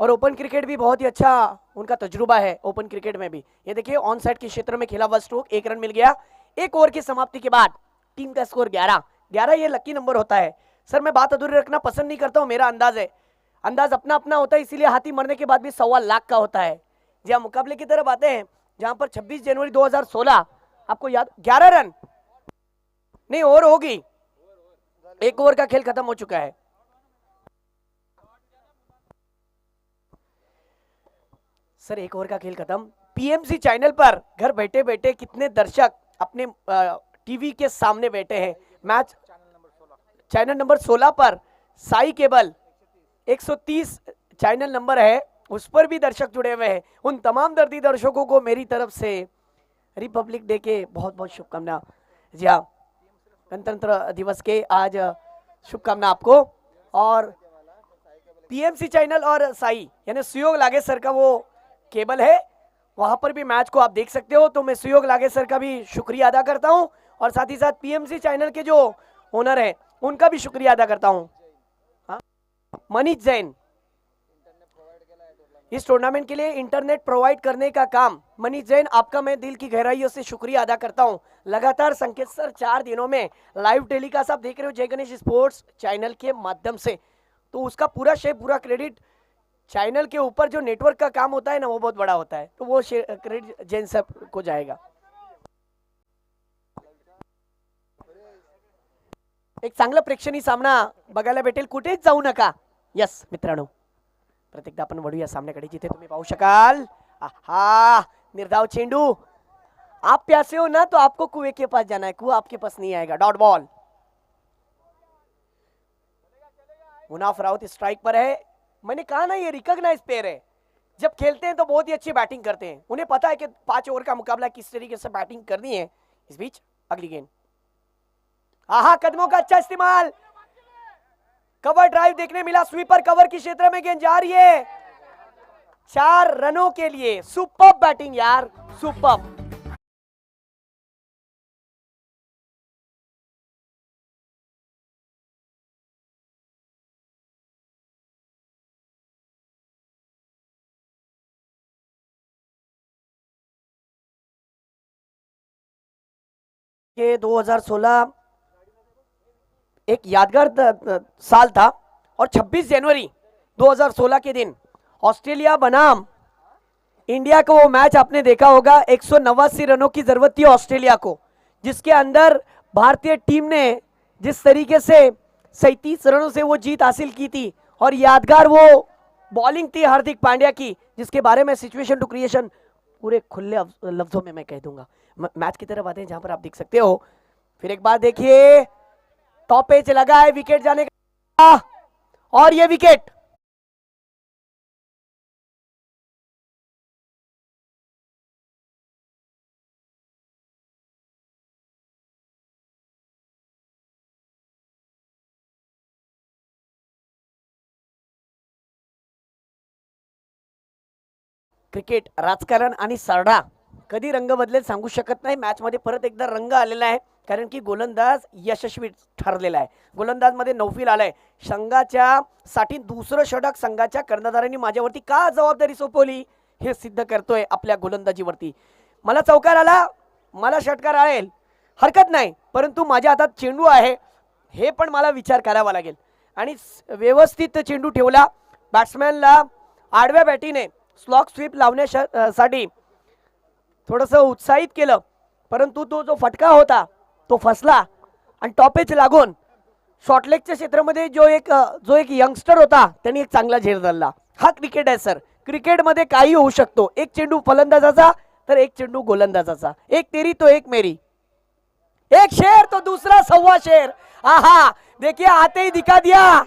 Speaker 1: और ओपन क्रिकेट भी बहुत ही अच्छा उनका तजुर्बा है। ओपन क्रिकेट में भी ये देखिए ऑन साइड के क्षेत्र में खेला हुआ स्ट्रोक, 1 रन मिल गया। 1 ओवर की समाप्ति के बाद टीम का स्कोर 11। 11 ये लकी नंबर होता है। सर मैं बात अधूरी रखना पसंद नहीं करता हूँ, मेरा अंदाज है, अंदाज अपना अपना होता है, इसीलिए हाथी मरने के बाद भी 1.25 लाख का होता है। जी हाँ, मुकाबले की तरफ आते हैं जहां पर 26 जनवरी 2016 आपको याद 11 रन नहीं ओवर होगी, 1 ओवर का खेल खत्म हो चुका है। सर 1 ओवर का खेल खत्म। पीएमसी चैनल पर घर बैठे बैठे कितने दर्शक अपने टीवी के सामने बैठे हैं। मैच चैनल नंबर 16 पर साई केबल 130 चैनल नंबर है, उस पर भी दर्शक जुड़े हुए हैं। उन तमाम दर्दी दर्शकों को मेरी तरफ से रिपब्लिक डे के बहुत बहुत शुभकामना। जी हाँ, गणतंत्र दिवस के आज शुभकामना आपको। और पीएमसी चैनल और साई यानी सुयोग लागे सर का वो केबल है, वहां पर भी मैच को आप देख सकते हो। तो मैं सुयोग लागे सर का भी शुक्रिया अदा करता हूं और साथ ही साथ पीएमसी चैनल के जो ओनर है उनका भी शुक्रिया अदा करता हूं। मनीष जैन, इस टूर्नामेंट के लिए इंटरनेट प्रोवाइड करने का काम मनीष जैन, आपका मैं दिल की गहराइयों से शुक्रिया अदा करता हूं। लगातार संकेत सर 4 दिनों में लाइव टेलीकास्ट आप देख रहे हो जय गणेश स्पोर्ट्स चैनल के माध्यम से, तो उसका पूरा श्रेय पूरा क्रेडिट चैनल के ऊपर जो नेटवर्क का काम होता है ना वो बहुत बड़ा होता है, तो वो क्रेडिट जैन सर को जाएगा। एक चांगला प्रेक्षणीय सामना बघायला भेटेल, कुठेच जाऊ नका। यस मित्रांनो, प्रत्येकदा आपण वळूया सामन्याकडे जिथे तुम्ही पाहू शकाल आहा निर्धाव चेंडू। आप प्यासे हो ना तो आपको कुएं के पास जाना है, कुआं आपके पास नहीं आएगा। Dot ball, Munaf Raut strike पर है। मैंने कहा ना ये रिकॉग्नाइज प्लेयर है, जब खेलते हैं तो बहुत ही अच्छी बैटिंग करते हैं, उन्हें पता है कि 5 ओवर का मुकाबला किस तरीके से बैटिंग करनी है। इस बीच अगली गेंद, आहा कदमों का अच्छा इस्तेमाल, कवर ड्राइव देखने मिला, स्वीपर कवर की क्षेत्र में गेंद जा रही है 4 रनों के लिए। सुपर बैटिंग यार, सुपर। के 2016 एक यादगार साल था और 26 जनवरी 2016 के दिन ऑस्ट्रेलिया बनाम इंडिया का वो मैच आपने देखा होगा। 189 रनों की जरूरत थी ऑस्ट्रेलिया को, जिसके अंदर भारतीय टीम ने जिस तरीके से 37 रनों से वो जीत हासिल की थी और यादगार वो बॉलिंग थी हार्दिक पांड्या की, जिसके बारे में सिचुएशन टू क्रिएशन पूरे खुले लफ्जों में मैं कह दूंगा। मैच की तरफ आते हैं जहां पर आप देख सकते हो, फिर एक बार देखिए टॉप पेच लगा है, विकेट जाने का और ये विकेट क्रिकेट राजकारण आणि सरडा कधी रंग बदलेल सांगू शकत नाही। मॅच मध्ये परत एकदा रंग आलेला आहे, कारण की गोलंदाज यशस्वी ठरलेला आहे। गोलंदाज मध्ये नौफिल आलाय, संघाच्या साठी दुसरं षटक संघाच्या कर्णधारांनी माझ्यावरती का जबाबदारी सोपवली हे सिद्ध करतोय आपल्या गोलंदाजीवरती। मला चौकार आला, मला षटकार आलेल हरकत नाही, परंतु माझ्या हातात चेंडू आहे हे पण मला विचार करावा लागेल आणि व्यवस्थित चेंडू ठेवला। बॅट्समॅनला आडव्या बॅटीने स्लॉक स्वीप लावण्यासाठी थोडंसं उत्साहित केलं, परंतु तो जो फटका होता तो फसला आणि टॉपेच लागून शॉर्टलेगच्या क्षेत्रामध्ये जो एक यंगस्टर होता त्यांनी एक चांगला झेल धरला। हा क्रिकेट आहे सर, क्रिकेटमध्ये काही होऊ शकतो। एक चेंडू फलंदाजाचा तर एक चेंडू गोलंदाजाचा, एक तेरी तो एक मेरी, एक शेर तो दूसरा सवा शेर। आहा देखिए आते ही दिखा दिया।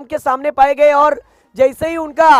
Speaker 1: उनके सामने पाए गए और जैसे ही उनका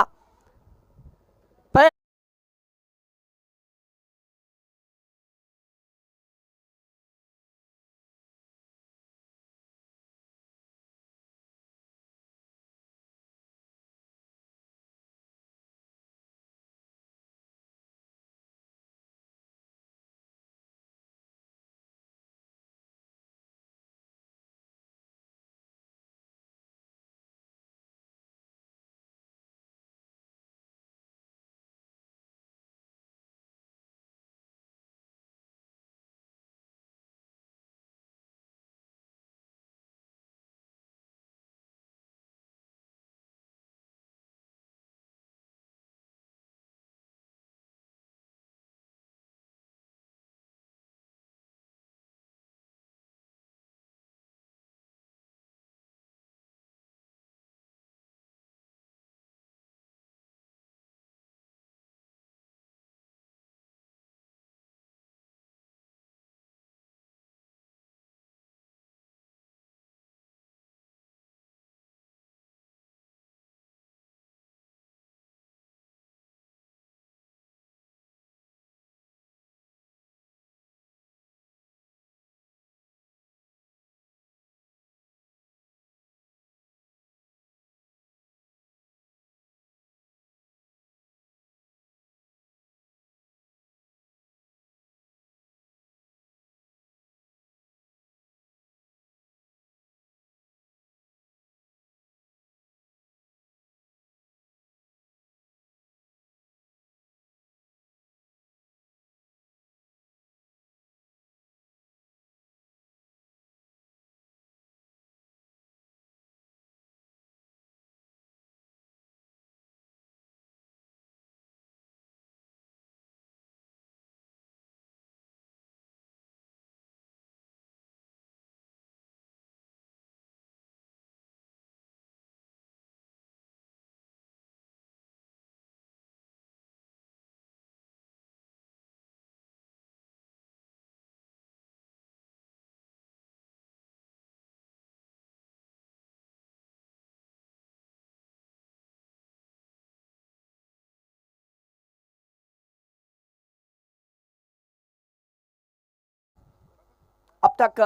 Speaker 1: अब तक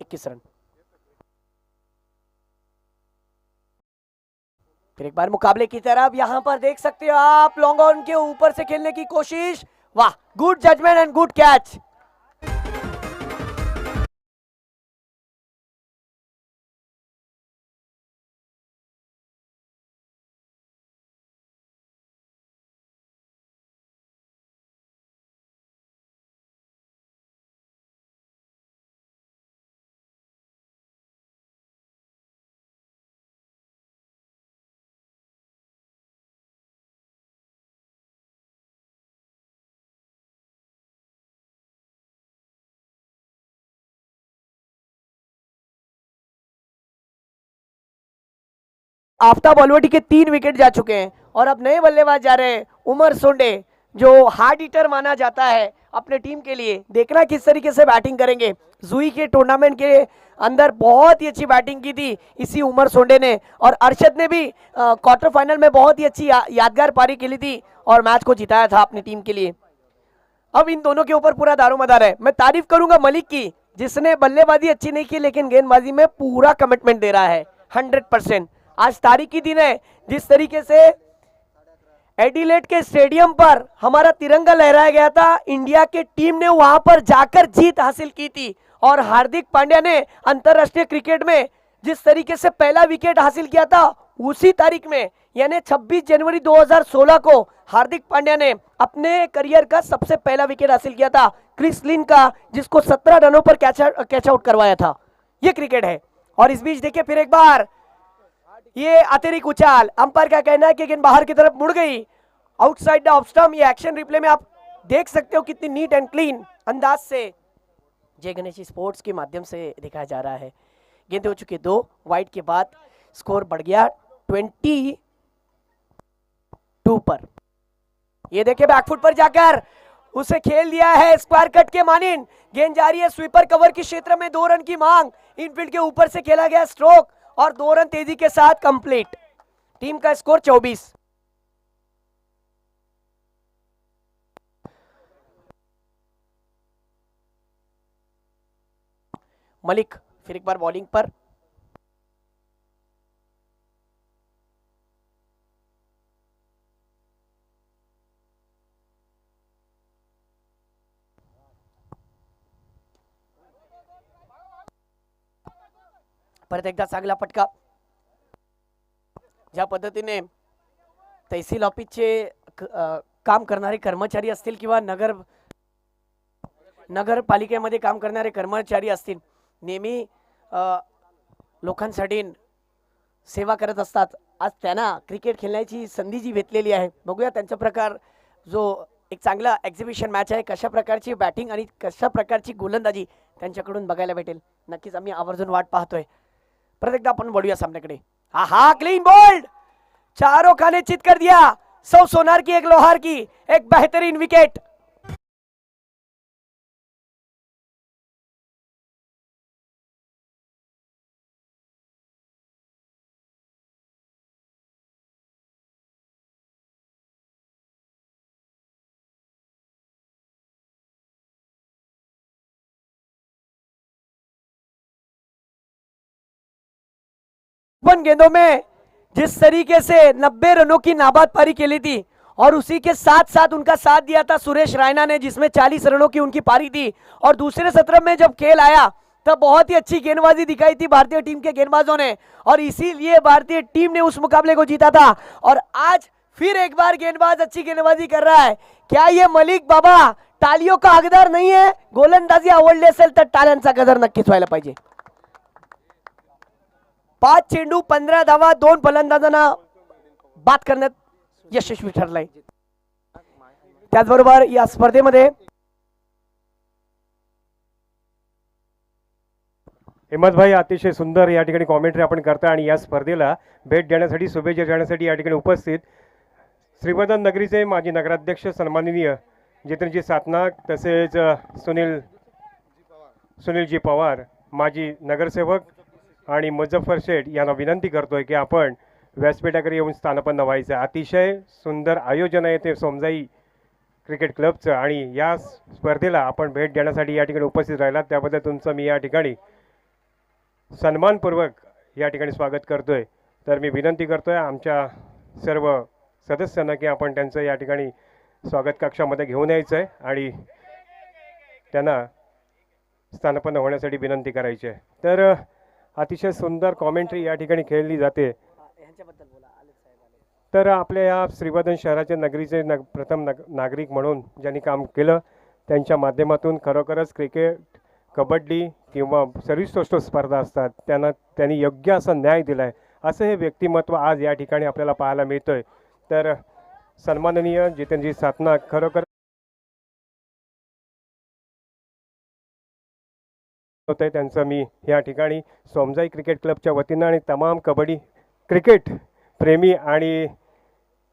Speaker 1: 21 रन। फिर एक बार मुकाबले की तरफ, यहां पर देख सकते हो आप लॉन्ग ऑन के ऊपर से खेलने की कोशिश। वाह, good judgement and good catch. Aftab अल्वटी के 3 विकेट जा चुके हैं और अब नए बल्लेबाज जा रहे हैं उमर सोंडे, जो हार्ड हिटर माना जाता है अपने टीम के लिए। देखना किस तरीके से बैटिंग करेंगे। जुई के टूर्नामेंट के अंदर बहुत ही अच्छी बैटिंग की थी इसी उमर सोंडे ने, और अरशद ने भी क्वार्टर फाइनल में बहुत ही अच्छी यादगार पारी खेली थी और मैच को जिताया था अपनी टीम के लिए। अब इन दोनों के ऊपर पूरा दारोमदार है। मैं तारीफ करूंगा मलिक की, जिसने बल्लेबाजी अच्छी नहीं की लेकिन गेंदबाजी में पूरा कमिटमेंट दे रहा है 100%। आज तारीखी दिन है, जिस तरीके से एडिलेड के स्टेडियम पर हमारा तिरंगा लहराया गया था, इंडिया की टीम ने वहां पर जाकर जीत हासिल की थी। और हार्दिक पांड्या ने अंतरराष्ट्रीय क्रिकेट में जिस तरीके से पहला विकेट हासिल किया था, उसी तारीख में यानी 26 जनवरी 2016 को हार्दिक पांड्या ने अपने करियर का सबसे पहला विकेट हासिल किया था क्रिस लिन का, जिसको 17 रनों पर कैच आउट करवाया था। ये क्रिकेट है। और इस बीच देखिए फिर एक बार ये अतिरिक्त उछाल, अंपायर का कहना है कि गेंद बाहर की तरफ मुड़ गई, आउटसाइड द ऑफ स्टंप। ये एक्शन रिप्ले में आप देख सकते हो कितनी नीट एंड क्लीन अंदाज से जय गणेश स्पोर्ट्स के माध्यम से दिखाया जा रहा है। गेंद हो चुके 2 वाइड के बाद स्कोर बढ़ गया 22 पर। ये देखिए बैकफुट पर जाकर उसे खेल दिया है स्क्वायर कट के मानिन। गेंद जा रही है स्वीपर कवर के क्षेत्र में, 2 रन की मांग। इनफील्ड के ऊपर से खेला गया स्ट्रोक और 2 रन तेजी के साथ कंप्लीट। टीम का स्कोर 24। मलिक फिर एक बार बॉलिंग पर। परत एकदा चांगला फटका। ज्या पद्धतीने तहसील ऑफिसचे काम करणारे कर्मचारी असतील किंवा नगरपालिकेमध्ये काम करणारे कर्मचारी असतील, नेहमी लोकांसाठी सेवा करत असतात। आज त्यांना क्रिकेट खेळण्याची संधी जी भेटलेली आहे, बघूया त्यांचा प्रकार जो एक चांगला एक्झिबिशन मॅच आहे, कशा प्रकारची बॅटिंग आणि कशा प्रकारची गोलंदाजी त्यांच्याकडून बघायला भेटेल। नक्कीच आम्ही आवर्जून वाट पाहतोय। परत एकदा आपण वळूया सामन्याकडे। हा क्लीन बोल्ड, चारों खाने चित कर दिया। 100 सोनार की, 1 लोहार की, एक बेहतरीन विकेट। गेंदों में जिस तरीके से 90 रनों की नाबाद पारी खेली थी और उसी के साथ साथ उनका साथ दिया था सुरेश रायना ने, जिसमें 40 रनों की उनकी पारी थी। और दूसरे सत्र में जब खेल आया तब बहुत ही अच्छी गेंदबाजी दिखाई थी भारतीय टीम के गेंदबाजों ने, और इसीलिए भारतीय टीम ने उस मुकाबले को जीता था। और आज फिर एक बार गेंदबाज अच्छी गेंदबाजी कर रहा है। क्या ये मलिक बाबा टाळियों का हकदार नाही आहे? गोलंदाजी आवडली असेल तर टाळ्यांचा गजर नक्कीच व्हायला पाहिजे। 5 चेंडू 15 धावा 2 फलंदाजांना बाद करण्यात यशस्वी ठरलाय। त्याचबरोबर या स्पर्धेमध्ये
Speaker 3: हिम्मत भाई अतिशय सुंदर या ठिकाणी कॉमेंट्री आपण करता आणि या स्पर्धेला भेट देण्यासाठी, शुभेच्छा देण्यासाठी या ठिकाणी उपस्थित श्रीवर्धन नगरीचे माजी नगराध्यक्ष सन्माननीय जितेंद्रजी सातनाक, तसेच सुनीलजी पवार माजी नगरसेवक आणि मुझफ्फर शेठ यांना विनंती करतोय की आपण व्यासपीठाकडे येऊन स्थानपन्न व्हायचं। अतिशय सुंदर आयोजन आहे ते सोमजाई क्रिकेट क्लबचं, आणि या स्पर्धेला आपण भेट देण्यासाठी या ठिकाणी उपस्थित राहिलात त्याबद्दल तुमचं मी या ठिकाणी सन्मानपूर्वक या ठिकाणी स्वागत करतोय। तर मी विनंती करतोय आमच्या सर्व सदस्यांना की आपण त्यांचं या ठिकाणी स्वागत कक्षामध्ये घेऊन यायचं आहे आणि त्यांना स्थानपन्न होण्यासाठी विनंती करायची आहे। तर अतिशय सुंदर कॉमेंट्री या ठिकाणी खेळली जाते। तर आपल्या या श्रीवर्धन शहराचे नगरीचे प्रथम नागरिक म्हणून ज्यांनी काम केलं, त्यांच्या माध्यमातून खरोखरच क्रिकेट, कबड्डी किंवा सर्वश्रेष्ठ स्पर्धा असतात त्यांनी योग्य असा न्याय दिला आहे, असं हे व्यक्तिमत्व आज या ठिकाणी आपल्याला पाहायला मिळतंय। तर सन्माननीय जितेंद्रजी सातनाक खरोखर होते, त्यांचं मी या ठिकाणी सोमजाई क्रिकेट क्लबच्या वतीनं आणि तमाम कबड्डी क्रिकेट प्रेमी आणि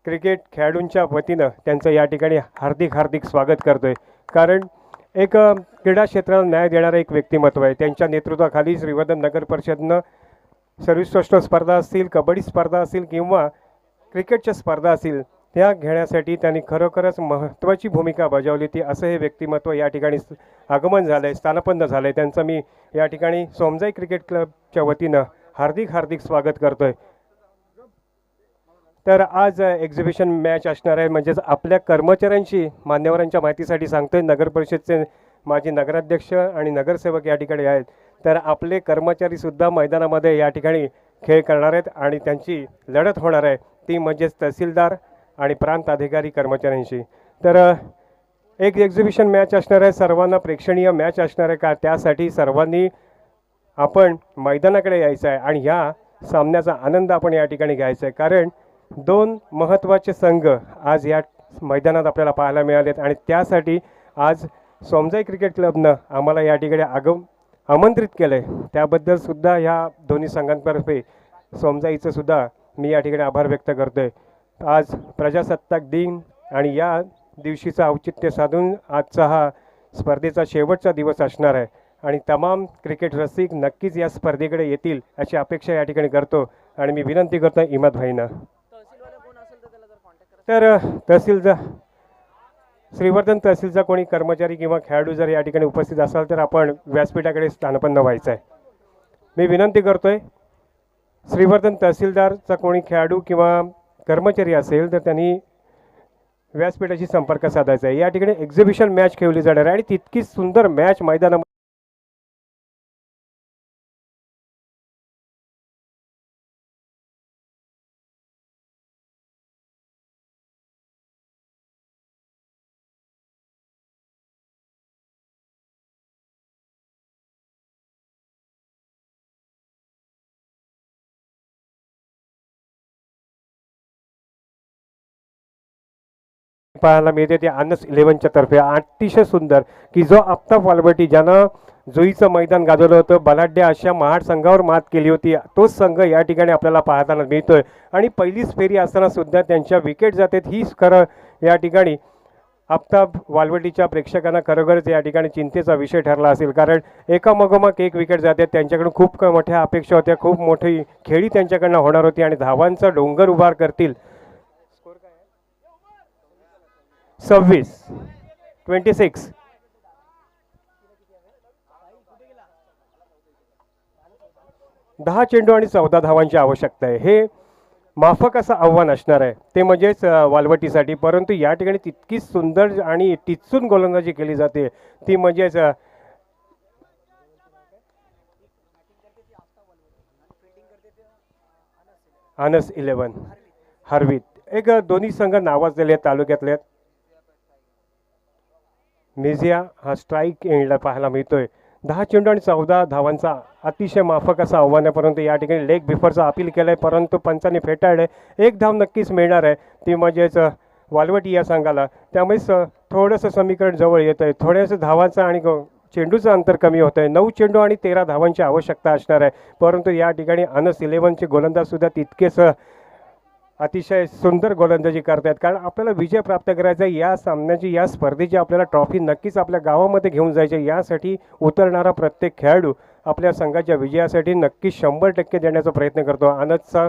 Speaker 3: क्रिकेट खेळाडूंच्या वतीनं त्यांचं या ठिकाणी हार्दिक स्वागत करतोय। कारण एक क्रीडा क्षेत्राला न्याय देणारं एक व्यक्तिमत्व आहे। त्यांच्या नेतृत्वाखाली श्रीवर्धन नगर परिषदनं सर्वश्रेष्ठ स्पर्धा असतील, कबड्डी स्पर्धा असतील किंवा क्रिकेटच्या स्पर्धा असतील, त्या घेण्यासाठी त्यांनी खरोखरच महत्त्वाची भूमिका बजावली ती, असं हे व्यक्तिमत्व या ठिकाणी आगमन झालं आहे, स्थानपन्न झालं आहे। त्यांचं मी या ठिकाणी सोमजाई क्रिकेट क्लबच्या वतीनं हार्दिक स्वागत करतोय। तर आज एक्झिबिशन मॅच असणार आहे, म्हणजेच आपल्या कर्मचाऱ्यांची, मान्यवरांच्या माहितीसाठी सांगतोय, नगर परिषदचे माजी नगराध्यक्ष आणि नगरसेवक या ठिकाणी आहेत। तर आपले कर्मचारीसुद्धा मैदानामध्ये या ठिकाणी खेळ करणार आहेत आणि त्यांची लढत होणार आहे ती म्हणजेच तहसीलदार आणि प्रांत अधिकारी कर्मचाऱ्यांशी। तर एक एक्झिबिशन मॅच असणार आहे, सर्वांना प्रेक्षणीय मॅच असणार आहे, का त्यासाठी सर्वांनी आपण मैदानाकडे यायचं आहे आणि ह्या सामन्याचा आनंद आपण या ठिकाणी घ्यायचा आहे। कारण 2 महत्त्वाचे संघ आज या मैदानात आपल्याला पाहायला मिळालेत आणि त्यासाठी आज सोमजाई क्रिकेट क्लबनं आम्हाला या ठिकाणी आमंत्रित केलं आहे। त्याबद्दल सुद्धा ह्या दोन्ही संघांतर्फे सोमजाईचं सुद्धा मी या ठिकाणी आभार व्यक्त करतोय। आज प्रजासत्ताक दिन आणि या दिवशीचं औचित्य साधून आजचा हा स्पर्धेचा शेवटचा दिवस असणार आहे आणि तमाम क्रिकेट रसिक नक्कीच या स्पर्धेकडे येतील अशी अपेक्षा या ठिकाणी करतो आणि मी विनंती करतो इमाद भाईंना. तर तहसीलचा श्रीवर्धन तहसीलचा कोणी कर्मचारी किंवा खेळाडू जर या ठिकाणी उपस्थित असाल तर आपण व्यासपीठाकडे स्थानापन्न व्हायचं आहे. मी विनंती करतोय श्रीवर्धन तहसीलदारचा कोणी खेळाडू किंवा कर्मचारी असेल तर त्यांनी व्यासपीठाशी संपर्क साधायचा आहे. या ठिकाणी एक्झिबिशन मॅच खेळली जाणार आहे आणि तितकीच सुंदर मॅच मैदानामध्ये पाहायला मिळते ते अनस 11च्या तर्फे अतिशय सुंदर की जो आफताब वालवटी ज्यानं जुईचं मैदान गाजवलं होतं, बलाढ्य अशा महाड संघावर मात केली होती, तोच संघ या ठिकाणी आपल्याला पाहायला मिळतोय. आणि पहिलीच फेरी असताना सुद्धा त्यांच्या विकेट जातात हीच खरं या ठिकाणी आफताब वालवटीच्या प्रेक्षकांना खरोखरच या ठिकाणी चिंतेचा विषय ठरला असेल. कारण एकामागोमाग एक विकेट जातात, त्यांच्याकडून खूप मोठ्या अपेक्षा होत्या, खूप मोठी खेळी त्यांच्याकडनं होणार होती आणि धावांचा डोंगर उभार करतील. 26 10 चेंडू आणि 14 धावांची आवश्यकता आहे. हे माफक असं आव्हान असणार आहे ते म्हणजेच वालवटीसाठी. परंतु या ठिकाणी तितकीच सुंदर आणि टिचून गोलंदाजी केली जाते ती म्हणजेच अनस 11 हरवीत. एक दोन्ही संघ नावाजलेले आहेत तालुक्यातले आहेत. मेजिया हा स्ट्राईक एंडला पाहायला मिळतोय. 10 चेंडू आणि 14 धावांचा अतिशय माफक असं आव्हान आहे. परंतु या ठिकाणी लेग बिफोरचा अपील केलं आहे परंतु पंचांनी फेटाळले. एक धाव नक्कीच मिळणार आहे ती म्हणजेच वालवटी या संघाला. त्यामुळे थोडंसं समीकरण जवळ येतं आहे. थोड्यासं धावांचं आणि चेंडूचं अंतर कमी होतं आहे. 9 चेंडू आणि 13 धावांची आवश्यकता असणार आहे. परंतु या ठिकाणी अनस 11चे गोलंदाजसुद्धा तितकेच अतिशय सुंदर गोलंदाजी करतायत. कारण आपल्याला विजय प्राप्त करायचा आहे. या सामन्याची या स्पर्धेची आपल्याला ट्रॉफी नक्कीच आपल्या गावामध्ये घेऊन जायची. यासाठी उतरणारा प्रत्येक खेळाडू आपल्या संघाच्या विजयासाठी नक्कीच 100% देण्याचा प्रयत्न करतो. अनसचा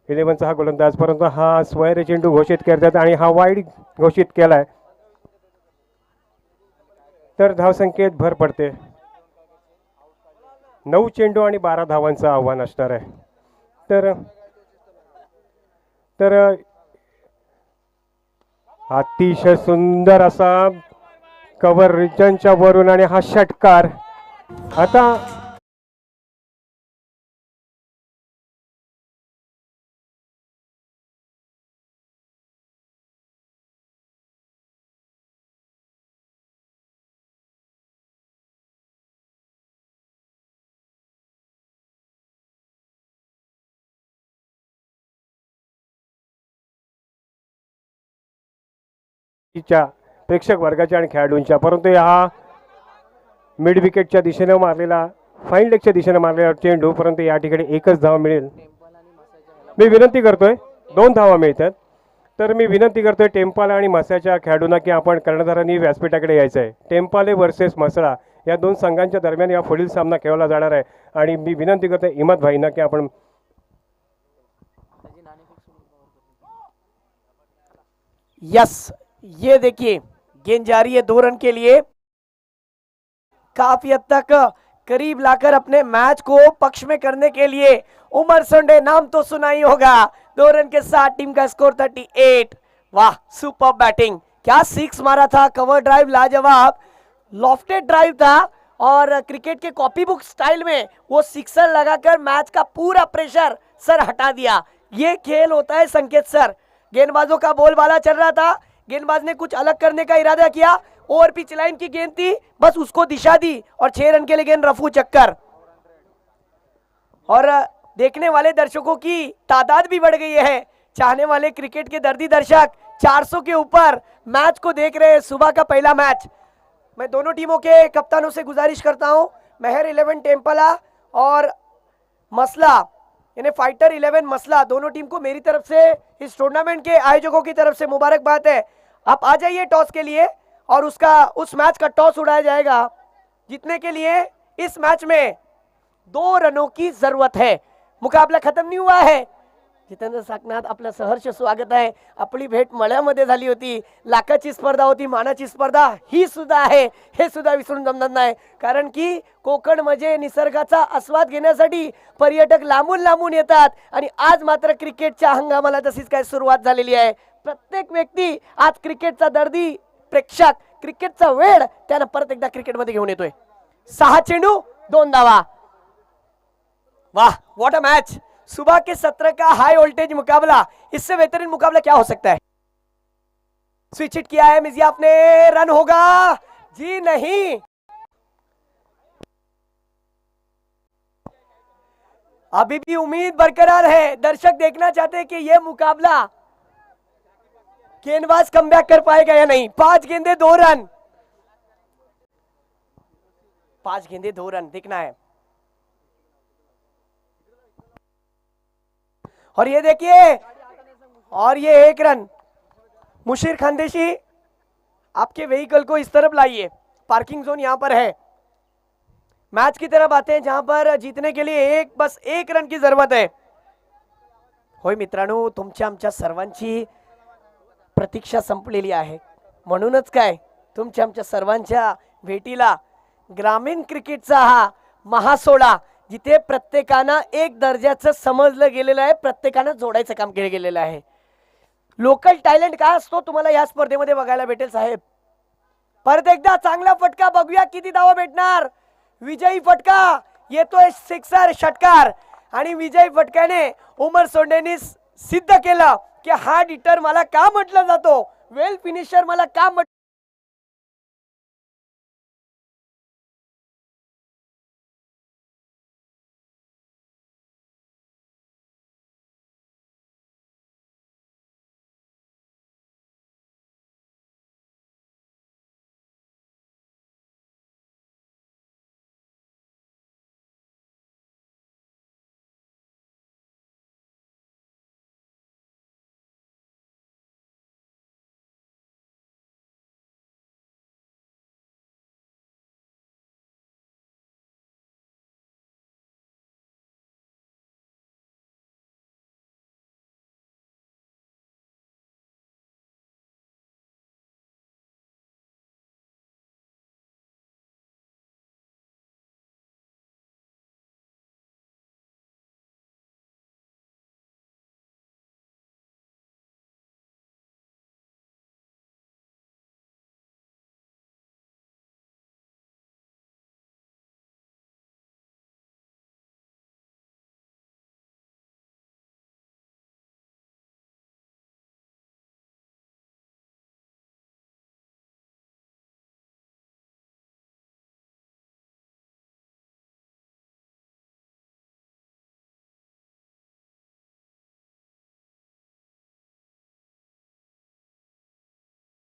Speaker 3: 11चा हा गोलंदाज परंतु हा स्वैर चेंडू घोषित करतात आणि हा वाईड घोषित केला आहे तर धावसंख्येत भर पडते. 9 चेंडू आणि 12 धावांचं आव्हान असणार आहे. तर अतिशय सुंदर असा कव्हर रिजनच्या वरून आणि हा षटकार आता प्रेक्षक वर्गाच्या आणि खेळाडूंच्या. परंतु हा मिड विकेटच्या दिशेने मारलेला फाईन लेगच्या दिशेने मारलेला चेंडू परंतु या ठिकाणी एकच धाव मिळेल. मी विनंती करतोय 2 धावा मिळतात तर मी विनंती करतोय टेम्पाला आणि मसाच्या खेळाडूंना की आपण कर्णधारांनी व्यासपीठाकडे यायचं आहे. टेम्पाले वर्सेस मसळा या 2 संघांच्या दरम्यान या पुढील सामना खेळवला जाणार आहे आणि मी विनंती करतोय इमाद भाईंना की आपण
Speaker 1: यस ये देखिए गेंद जा रही है 2 रन के लिए, काफी हद तक करीब लाकर अपने मैच को पक्ष में करने के लिए उमर सोंडे नाम तो सुना ही होगा. 2 रन के साथ टीम का स्कोर 38. वाह सुपर बैटिंग, क्या 6 मारा था, कवर ड्राइव लाजवाब, लॉफ्टेड ड्राइव था और क्रिकेट के कॉपी बुक स्टाइल में वो सिक्सर लगाकर मैच का पूरा प्रेशर सर हटा दिया. ये खेल होता है संकेत सर. गेंदबाजों का बोलबाला चल रहा था, गेंदबाज ने कुछ अलग करने का इरादा किया, ओवर पिच लाइन की गेंद थी, बस उसको दिशा दी और 6 रन के लिए गेंद रफू चक्कर. और देखने वाले दर्शकों की तादाद भी बढ़ गई है. चाहने वाले क्रिकेट के दर्दी दर्शक 400 के ऊपर मैच को देख रहे हैं. सुबह का पहला मैच. मैं दोनों टीमों के कप्तानों से गुजारिश करता हूं, मेहर 11 टेम्पला और मसला यानी फाइटर 11 मसला, दोनों टीम को मेरी तरफ से इस टूर्नामेंट के आयोजकों की तरफ से मुबारकबाद है. आप आ जाइए टॉस के लिए और उस मैच का टॉस उड़ाया जाएगा. जीतने के लिए इस मैच में 2 रनों की जरूरत है. मुकाबला खत्म नहीं हुआ है. जितेंद्र साकनाथ, आपलं सहर्ष स्वागत आहे. आपली भेट मळ्यामध्ये झाली होती. लाखाची स्पर्धा होती, मानाची स्पर्धा ही सुद्धा आहे. हे सुद्धा विसरून जमणार नाही, कारण की कोकण म्हणजे निसर्गाचा आस्वाद घेण्यासाठी पर्यटक लांबून लांबून येतात. आणि आज मात्र क्रिकेटच्या हंगामाला तशीच काय सुरुवात झालेली आहे. प्रत्येक व्यक्ती आज क्रिकेटचा दर्दी, प्रेक्षक, क्रिकेटचा वेळ त्यानं परत एकदा क्रिकेटमध्ये घेऊन येतोय. 6 चेंडू 2 धावा. वाह, व्हाट अ मैच. सुबह के सत्र का हाई वोल्टेज मुकाबला, इससे बेहतरीन मुकाबला क्या हो सकता है. स्विच हिट किया है मिजियाफ ने, रन होगा जी नहीं. अभी भी उम्मीद बरकरार है. दर्शक देखना चाहते हैं कि यह मुकाबला गेंदबाज कमबैक कर पाएगा या नहीं. 5 गेंदे 2 रन, 5 गेंदे 2 रन देखना है. और ये देखिए, और ये 1 रन. मुशीर खानदेशी, आपके व्हीकल को इस तरफ लाइए. पार्किंग जोन यहां पर है. मैच की तरफ आते हैं जहां पर जीतने के लिए बस एक रन की जरूरत है. होय मित्रांनो, तुमच्या आमच्या सर्वांची प्रतीक्षा संपलेली आहे. म्हणूनच काय, तुमच्या आमच्या सर्वांच्या भेटीला ग्रामीण क्रिकेटचा हा महासोडा, जिथे प्रत्येकानं एक दर्जाचं समजलं गेलेलं आहे, प्रत्येकानं जोडायचं काम केलं गेलेलं आहे. लोकल टॅलेंट काय असतो तुम्हाला या स्पर्धेमध्ये बघायला भेटेल साहेब. परत एकदा चांगला फटका बघूया किती धावा भेटणार. विजयी फटका येतोय, सिक्सर, षटकार. आणि विजयी फटक्याने उमर सोंडेनी सिद्ध केलं की हार्ड हिटर मला का म्हटलं जातो, वेल फिनिशर मला का